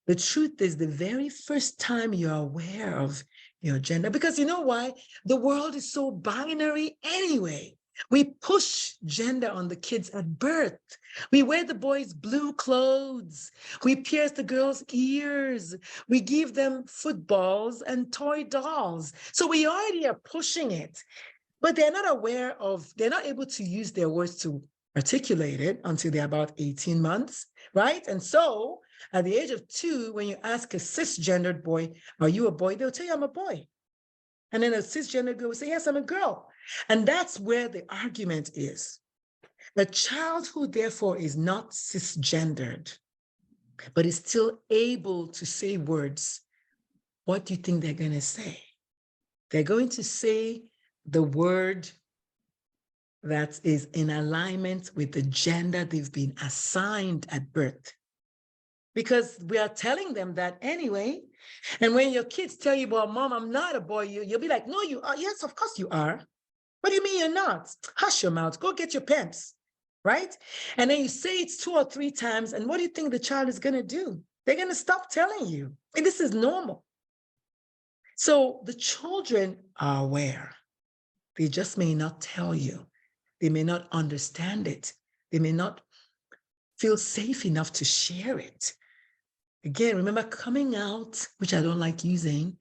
S2: The truth is the very first time you're aware of your gender, because you know why? The world is so binary anyway. We push gender on the kids at birth. We wear the boys blue clothes. We pierce the girls' ears. We give them footballs and toy dolls. So we already are pushing it, but they're not aware of, they're not able to use their words to articulate it until they're about 18 months, right? And so at the age of 2, when you ask a cisgendered boy, are you a boy? They'll tell you, I'm a boy. And then a cisgendered girl will say, yes, I'm a girl. And that's where the argument is. A child who therefore is not cisgendered, but is still able to say words, what do you think they're going to say? They're going to say the word that is in alignment with the gender they've been assigned at birth. Because we are telling them that anyway. And when your kids tell you, well, mom, I'm not a boy, you'll be like, no, you are. Yes, of course you are. What do you mean you're not? Hush your mouth, go get your pants, right? And then you say it 2 or 3 times, and what do you think the child is going to do? They're going to stop telling you. And this is normal. So the children are aware. They just may not tell you. They may not understand it. They may not feel safe enough to share it. Again, remember coming out, which I don't like using,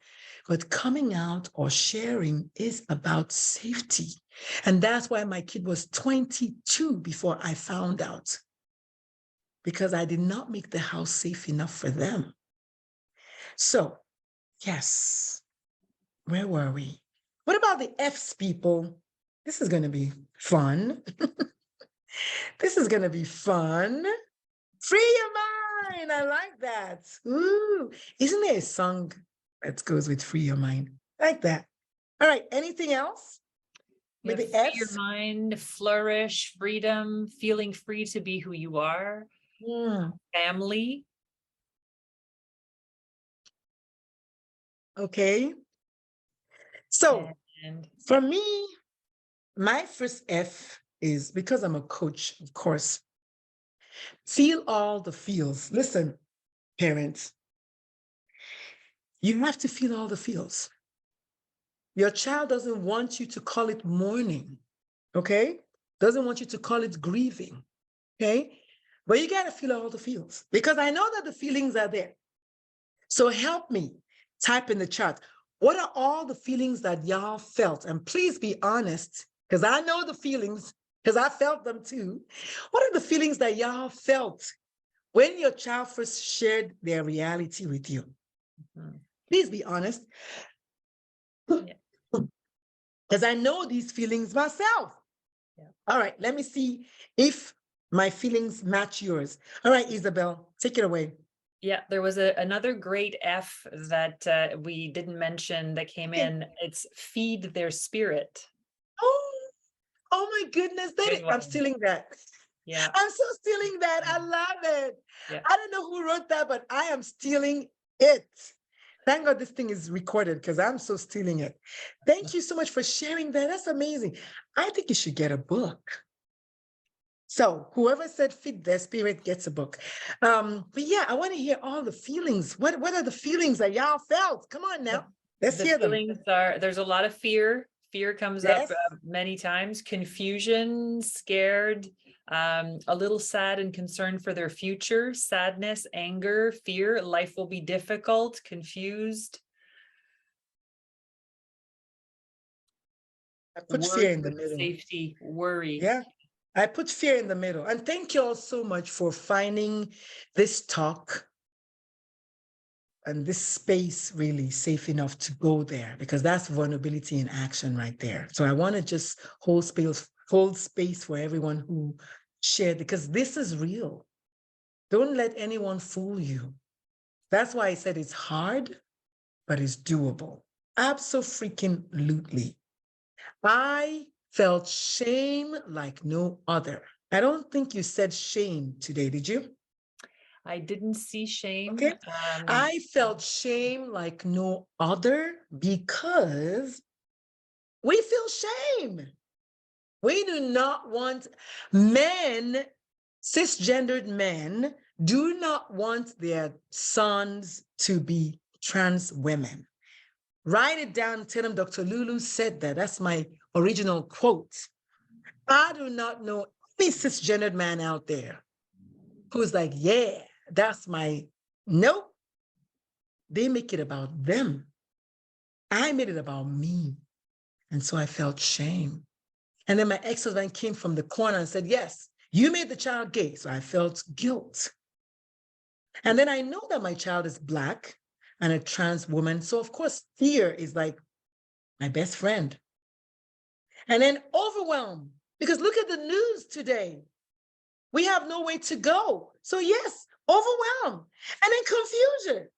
S2: but coming out or sharing is about safety. And that's why my kid was 22 before I found out, because I did not make the house safe enough for them. So, yes, where were we? What about the F's, people? This is going to be fun. This is going to be fun. Free your mind. I like that. Ooh, isn't there a song that goes with free your mind? I like that. All right. Anything else with the
S1: Free your
S2: F's?
S1: mind, flourish, freedom, feeling free to be who you are, family.
S2: Okay. So
S1: And
S2: for me, my first F is, because I'm a coach, of course, feel all the feels. Listen, parents, you have to feel all the feels. Your child doesn't want you to call it mourning, okay? Doesn't want you to call it grieving, okay? But you gotta feel all the feels, because I know that the feelings are there. So help me type in the chat. What are all the feelings that y'all felt? And please be honest, because I know the feelings. because I felt them too. What are the feelings that y'all felt when your child first shared their reality with you?
S1: Mhm.
S2: Please be honest.
S1: Yeah.
S2: Because I know these feelings myself.
S1: Yeah.
S2: All right, let me see if my feelings match yours. All right, Isabel, take it away.
S1: Yeah, there was another great F that we didn't mention that came in. It's feed their spirit.
S2: Oh, oh my goodness,
S1: Good
S2: I'm
S1: one.
S2: stealing that.
S1: Yeah,
S2: I'm so stealing that. I love it.
S1: yeah.
S2: I don't know who wrote that, but I am stealing it. Thank God this thing is recorded because I'm so stealing it. Thank you so much for sharing that. That's amazing. I think you should get a book. So whoever said feed their spirit gets a book. But yeah, I want to hear all the feelings. What are the feelings that y'all felt? Come on now. Let's
S1: The
S2: hear them.
S1: feelings are, there's a lot of fear. Fear comes up
S2: Yes.
S1: many times. Confusion, scared, a little sad and concerned for their future. Sadness, anger, fear. Life will be difficult. Confused.
S2: I put
S1: Worry
S2: fear in the
S1: for
S2: middle.
S1: safety. Worry.
S2: Yeah. I put fear in the middle. And thank you all so much for finding this talk and this space really safe enough to go there, because that's vulnerability in action right there. So I want to just hold space for everyone who shared, because this is real. Don't let anyone fool you. That's why I said it's hard, but it's doable. Absolutely. I felt shame like no other. I don't think you said shame today, did you?
S1: I didn't see shame.
S2: Okay. I felt shame like no other because we feel shame. We do not want men, cisgendered men, do not want their sons to be trans women. Write it down, tell them Dr. Lulu said that. That's my original quote. I do not know any cisgendered man out there who's like, yeah, that's my, nope. They make it about them. I made it about me. And so I felt shame. And then my ex-husband came from the corner and said, yes, you made the child gay. So I felt guilt. And then I know that my child is Black and a trans woman. So of course, fear is like my best friend. And then overwhelm, because look at the news today. We have no way to go. So yes, overwhelm. And then confusion.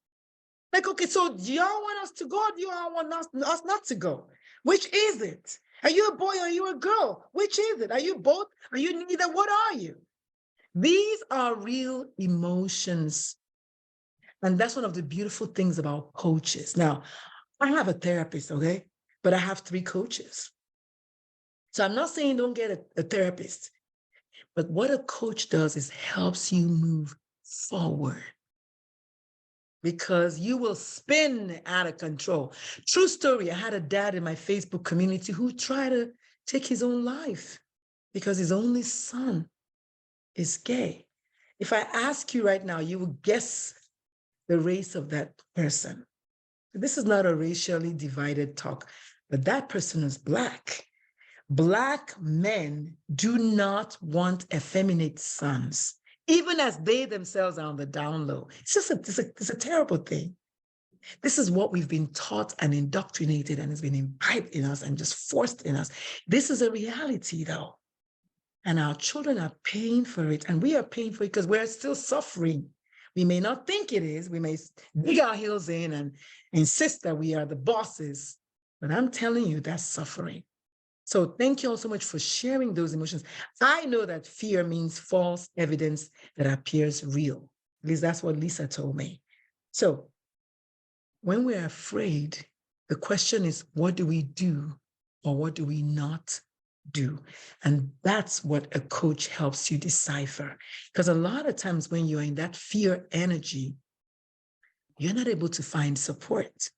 S2: Like, okay, so do y'all want us to go or do y'all want us not to go? Which is it? Are you a boy or are you a girl? Which is it? Are you both? Are you neither? What are you? These are real emotions. And that's one of the beautiful things about coaches. Now, I have a therapist, okay? But I have 3 coaches. So I'm not saying don't get a therapist. But what a coach does is helps you move forward, because you will spin out of control. True story, I had a dad in my Facebook community who tried to take his own life because his only son is gay. If I ask you right now, you will guess the race of that person. This is not a racially divided talk, but that person is Black. Black men do not want effeminate sons, even as they themselves are on the down low. It's a terrible thing. This is what we've been taught and indoctrinated and has been imbibed in us and just forced in us. This is a reality, though. And our children are paying for it. And we are paying for it because we're still suffering. We may not think it is. We may dig our heels in and insist that we are the bosses. But I'm telling you, that's suffering. So thank you all so much for sharing those emotions. I know that fear means false evidence that appears real. At least that's what Lisa told me. So when we're afraid, the question is, what do we do or what do we not do? And that's what a coach helps you decipher. Because a lot of times when you're in that fear energy, you're not able to find support.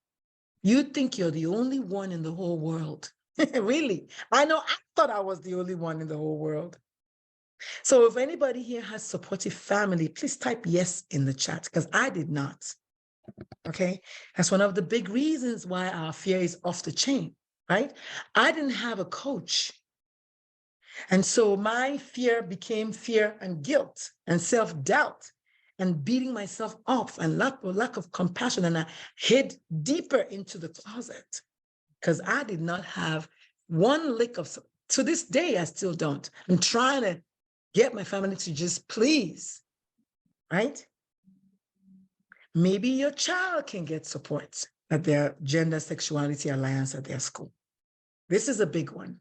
S2: You think you're the only one in the whole world. Really? I know I thought I was the only one in the whole world. So if anybody here has supportive family, please type yes in the chat, because I did not. Okay? That's one of the big reasons why our fear is off the chain, right? I didn't have a coach. And so my fear became fear and guilt and self-doubt and beating myself up and lack of compassion. And I hid deeper into the closet because I did not have one lick of, to this day, I still don't. I'm trying to get my family to just please, right? Maybe your child can get support at their gender sexuality alliance at their school. This is a big one.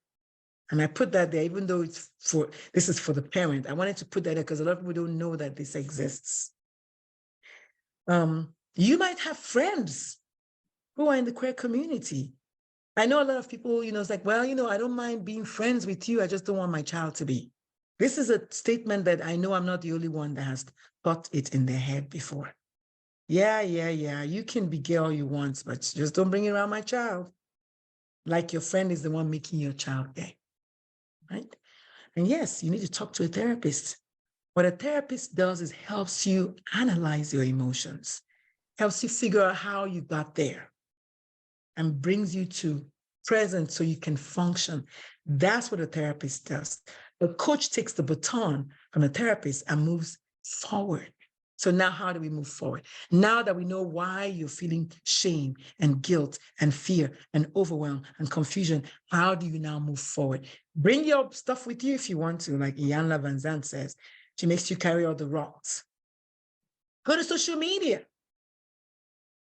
S2: And I put that there, even though this is for the parent. I wanted to put that there because a lot of people don't know that this exists. You might have friends who are in the queer community. I know a lot of people, it's like, well, I don't mind being friends with you. I just don't want my child to be. This is a statement that I know I'm not the only one that has thought it in their head before. Yeah. You can be gay all you want, but just don't bring it around my child. Like your friend is the one making your child gay, right? And yes, you need to talk to a therapist. What a therapist does is helps you analyze your emotions, helps you figure out how you got there, and brings you to present so you can function. That's what a therapist does. The coach takes the baton from the therapist and moves forward. So now how do we move forward? Now that we know why you're feeling shame and guilt and fear and overwhelm and confusion, how do you now move forward? Bring your stuff with you if you want to, like Iyanla Van Zandt says. She makes you carry all the rocks. Go to social media.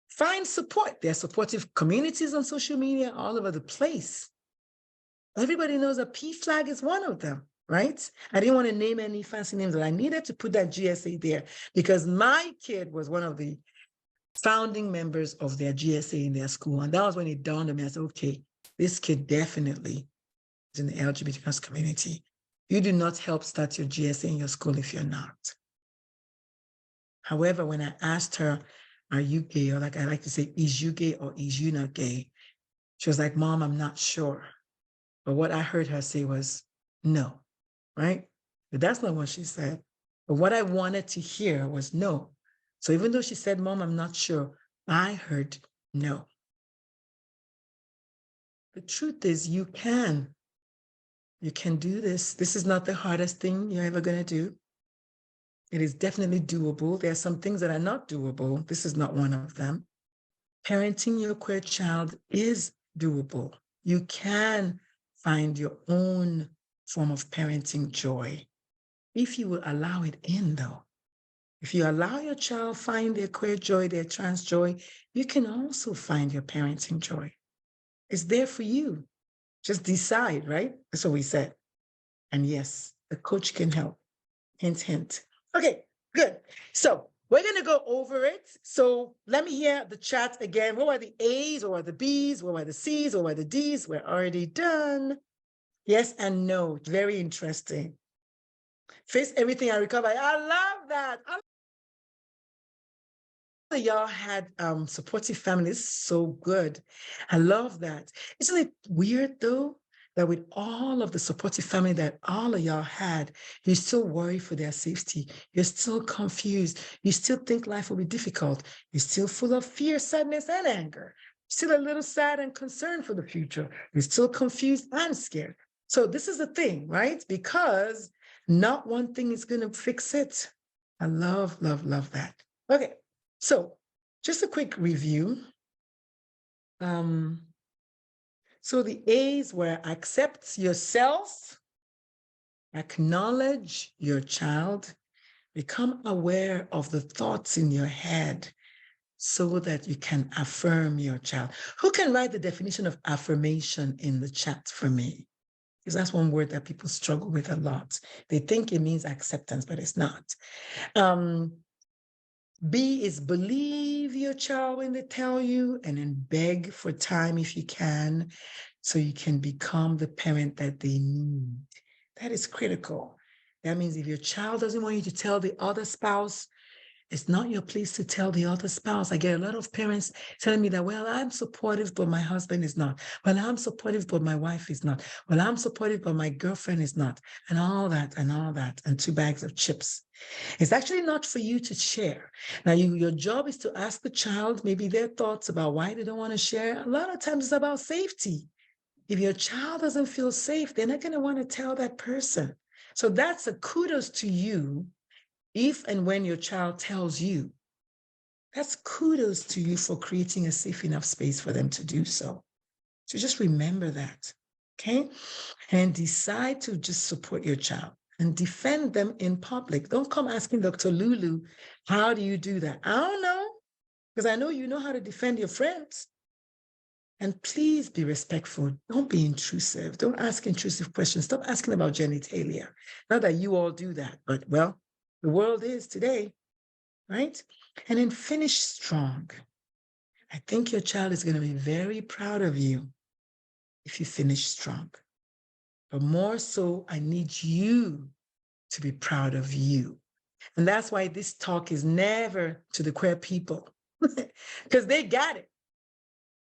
S2: Find support. There are supportive communities on social media all over the place. Everybody knows that PFLAG is one of them, right? I didn't want to name any fancy names, but I needed to put that GSA there because my kid was one of the founding members of their GSA in their school. And that was when it dawned on me. I said, okay, this kid definitely is in the LGBTQ community. You do not help start your GSA in your school if you're not. However, when I asked her, are you gay? Or like I like to say, is you gay or is you not gay? She was like, Mom, I'm not sure. But what I heard her say was no, right? But that's not what she said. But what I wanted to hear was no. So even though she said, Mom, I'm not sure, I heard no. The truth is you can do this. This is not the hardest thing you're ever going to do. It is definitely doable. There are some things that are not doable. This is not one of them. Parenting your queer child is doable. You can find your own form of parenting joy if you will allow it in, though. If you allow your child find their queer joy, their trans joy, you can also find your parenting joy. It's there for you. Just decide, right? That's what we said. And yes, the coach can help. Hint, hint. Okay, good. So we're going to go over it. So let me hear the chat again. What were the A's? What were the B's? What were the C's? What were the D's? We're already done. Yes and no. Very interesting. Face everything and recover. I love that. Y'all had supportive families. So good. I love that. Isn't it weird though that with all of the supportive family that all of y'all had, you still worry for their safety. You're still confused. You still think life will be difficult. You're still full of fear, sadness, and anger. Still a little sad and concerned for the future. You're still confused and scared. So this is the thing, right? Because not one thing is going to fix it. I love, love, love that. Okay, so just a quick review. So the A's were accept yourself, acknowledge your child, become aware of the thoughts in your head so that you can affirm your child. Who can write the definition of affirmation in the chat for me? Because that's one word that people struggle with a lot. They think it means acceptance, but it's not. B is believe your child when they tell you, and then beg for time if you can, so you can become the parent that they need. That is critical. That means if your child doesn't want you to tell the other spouse, it's not your place to tell the other spouse. I get a lot of parents telling me that, well, I'm supportive, but my husband is not. Well, I'm supportive, but my wife is not. Well, I'm supportive, but my girlfriend is not. And all that, and 2 bags of chips. It's actually not for you to share. Now, your job is to ask the child maybe their thoughts about why they don't want to share. A lot of times it's about safety. If your child doesn't feel safe, they're not going to want to tell that person. So that's a kudos to you if and when your child tells you. That's kudos to you for creating a safe enough space for them to do so. So just remember that, okay? And decide to just support your child and defend them in public. Don't come asking Dr. Lulu, how do you do that? I don't know, because I know you know how to defend your friends. And please be respectful. Don't be intrusive. Don't ask intrusive questions. Stop asking about genitalia. Not that you all do that, but well, the world is today, right? And then finish strong. I think your child is going to be very proud of you if you finish strong. But more so, I need you to be proud of you. And that's why this talk is never to the queer people, because they got it.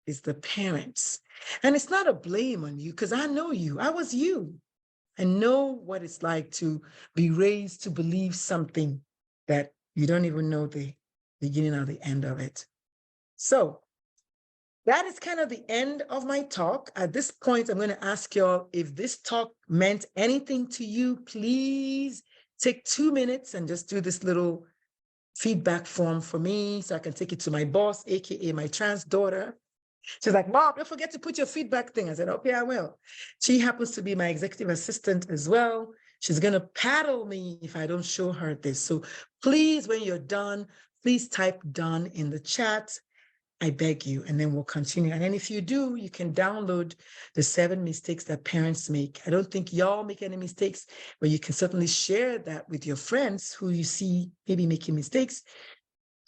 S2: It's the parents. And it's not a blame on you, because I know you. I was you. I know what it's like to be raised to believe something that you don't even know the beginning or the end of it. So that is kind of the end of my talk. At this point, I'm going to ask y'all if this talk meant anything to you. Please take 2 minutes and just do this little feedback form for me so I can take it to my boss, AKA my trans daughter. She's like, Mom, don't forget to put your feedback thing. I said, okay, I will. She happens to be my executive assistant as well. She's going to paddle me if I don't show her this. So please, when you're done, please type done in the chat. I beg you, and then we'll continue. And then if you do, you can download the 7 mistakes that parents make. I don't think y'all make any mistakes, but you can certainly share that with your friends who you see maybe making mistakes.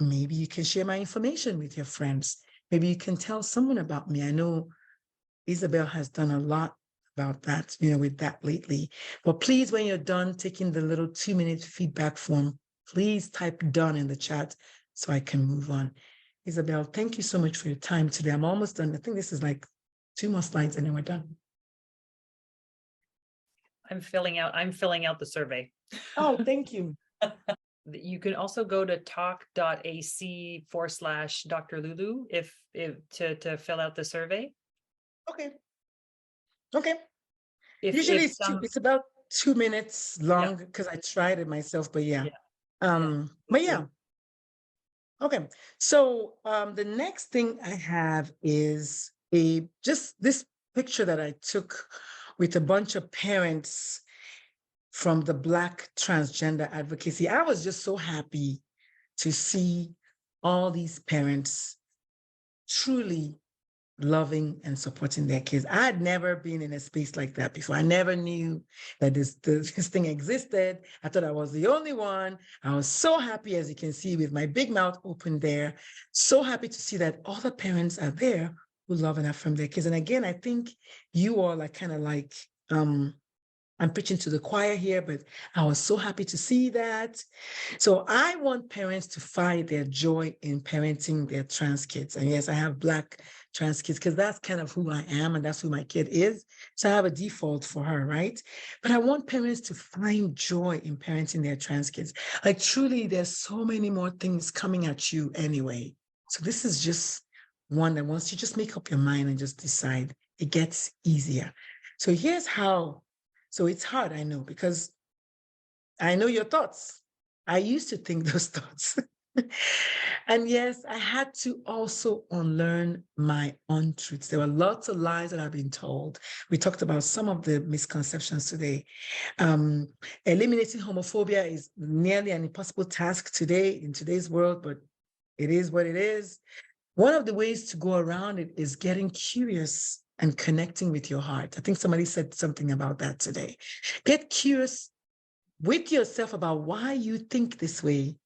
S2: Maybe you can share my information with your friends. Maybe you can tell someone about me. I know Isabel has done a lot about that, with that lately. But please, when you're done taking the little 2-minute feedback form, please type done in the chat so I can move on. Isabel, thank you so much for your time today. I'm almost done. I think this is like 2 more slides and then we're done.
S1: I'm filling out the survey.
S2: Oh, thank you.
S1: You can also go to talk.ac/Dr. Lulu to fill out the survey.
S2: Okay. Okay.
S1: If
S2: Usually
S1: some,
S2: it's about 2 minutes long because I tried it myself, but yeah. But yeah. Okay. So the next thing I have is just this picture that I took with a bunch of parents from the Black transgender advocacy. I was just so happy to see all these parents truly loving and supporting their kids. I had never been in a space like that before. I never knew that this thing existed. I thought I was the only one. I was so happy, as you can see, with my big mouth open there. So happy to see that all the parents are there who love and affirm their kids. And again, I think you all are kind of like, I'm preaching to the choir here, but I was so happy to see that. So I want parents to find their joy in parenting their trans kids. And yes, I have Black trans kids because that's kind of who I am and that's who my kid is. So I have a default for her, right? But I want parents to find joy in parenting their trans kids. Like truly, there's so many more things coming at you anyway. So this is just one that once you just make up your mind and just decide, it gets easier. So here's how. So it's hard, I know, because I know your thoughts. I used to think those thoughts. And yes, I had to also unlearn my untruths. There were lots of lies that I've been told. We talked about some of the misconceptions today. Eliminating homophobia is nearly an impossible task today in today's world, but it is what it is. One of the ways to go around it is getting curious and connecting with your heart. I think somebody said something about that today. Get curious with yourself about why you think this way,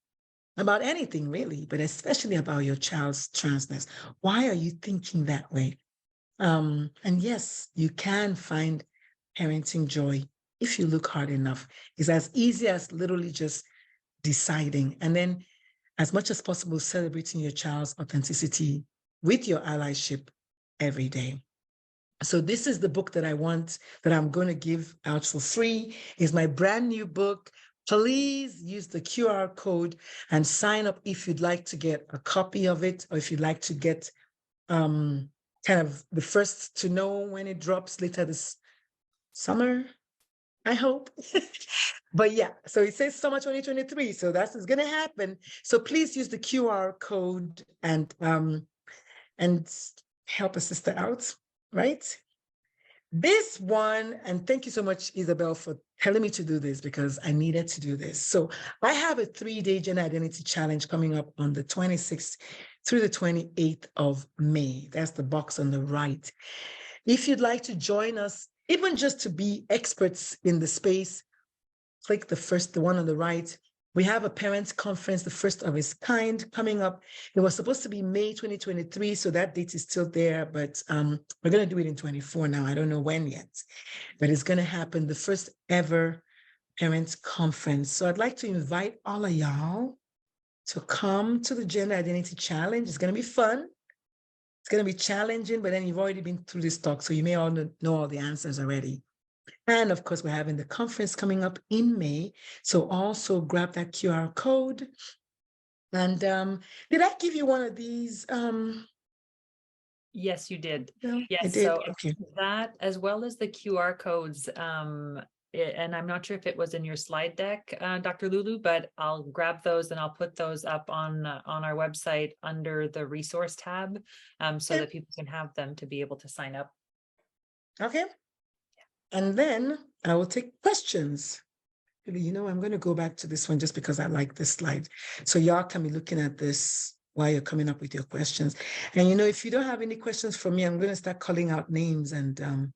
S2: about anything really, but especially about your child's transness. Why are you thinking that way? And yes, you can find parenting joy if you look hard enough. It's as easy as literally just deciding. And then as much as possible, celebrating your child's authenticity with your allyship every day. So this is the book that I'm going to give out for free. It's my brand new book. Please use the QR code and sign up if you'd like to get a copy of it, or if you'd like to get kind of the first to know when it drops later this summer, I hope. But yeah, so it says summer 2023. So that's going to happen. So please use the QR code and help a sister out, right? This one, and thank you so much, Isabel, for telling me to do this because I needed to do this. So I have a 3-day gender identity challenge coming up on the 26th through the 28th of May. That's the box on the right. If you'd like to join us, even just to be experts in the space, click the one on the right. We have a parents' conference, the first of its kind, coming up. It was supposed to be May 2023, so that date is still there, but we're going to do it in 24 now. I don't know when yet, but it's going to happen, the first ever parents' conference. So I'd like to invite all of y'all to come to the Gender Identity Challenge. It's going to be fun. It's going to be challenging, but then you've already been through this talk, so you may all know all the answers already. And of course, we're having the conference coming up in May. So also grab that QR code. And did I give you one of these?
S1: Yes, you did.
S2: No,
S1: Yes,
S2: I did.
S1: so
S2: Okay.
S1: that as well as the QR codes, and I'm not sure if it was in your slide deck, Dr. Lulu, but I'll grab those and I'll put those up on our website under the resource tab, so that people can have them to be able to sign up.
S2: Okay. And then I will take questions. You know, I'm going to go back to this one just because I like this slide. So y'all can be looking at this while you're coming up with your questions. And, you know, if you don't have any questions for me, I'm going to start calling out names and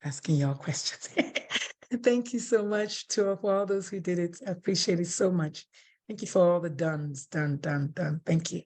S2: asking y'all questions. Thank you so much to all those who did it. I appreciate it so much. Thank you for all the done. Thank you.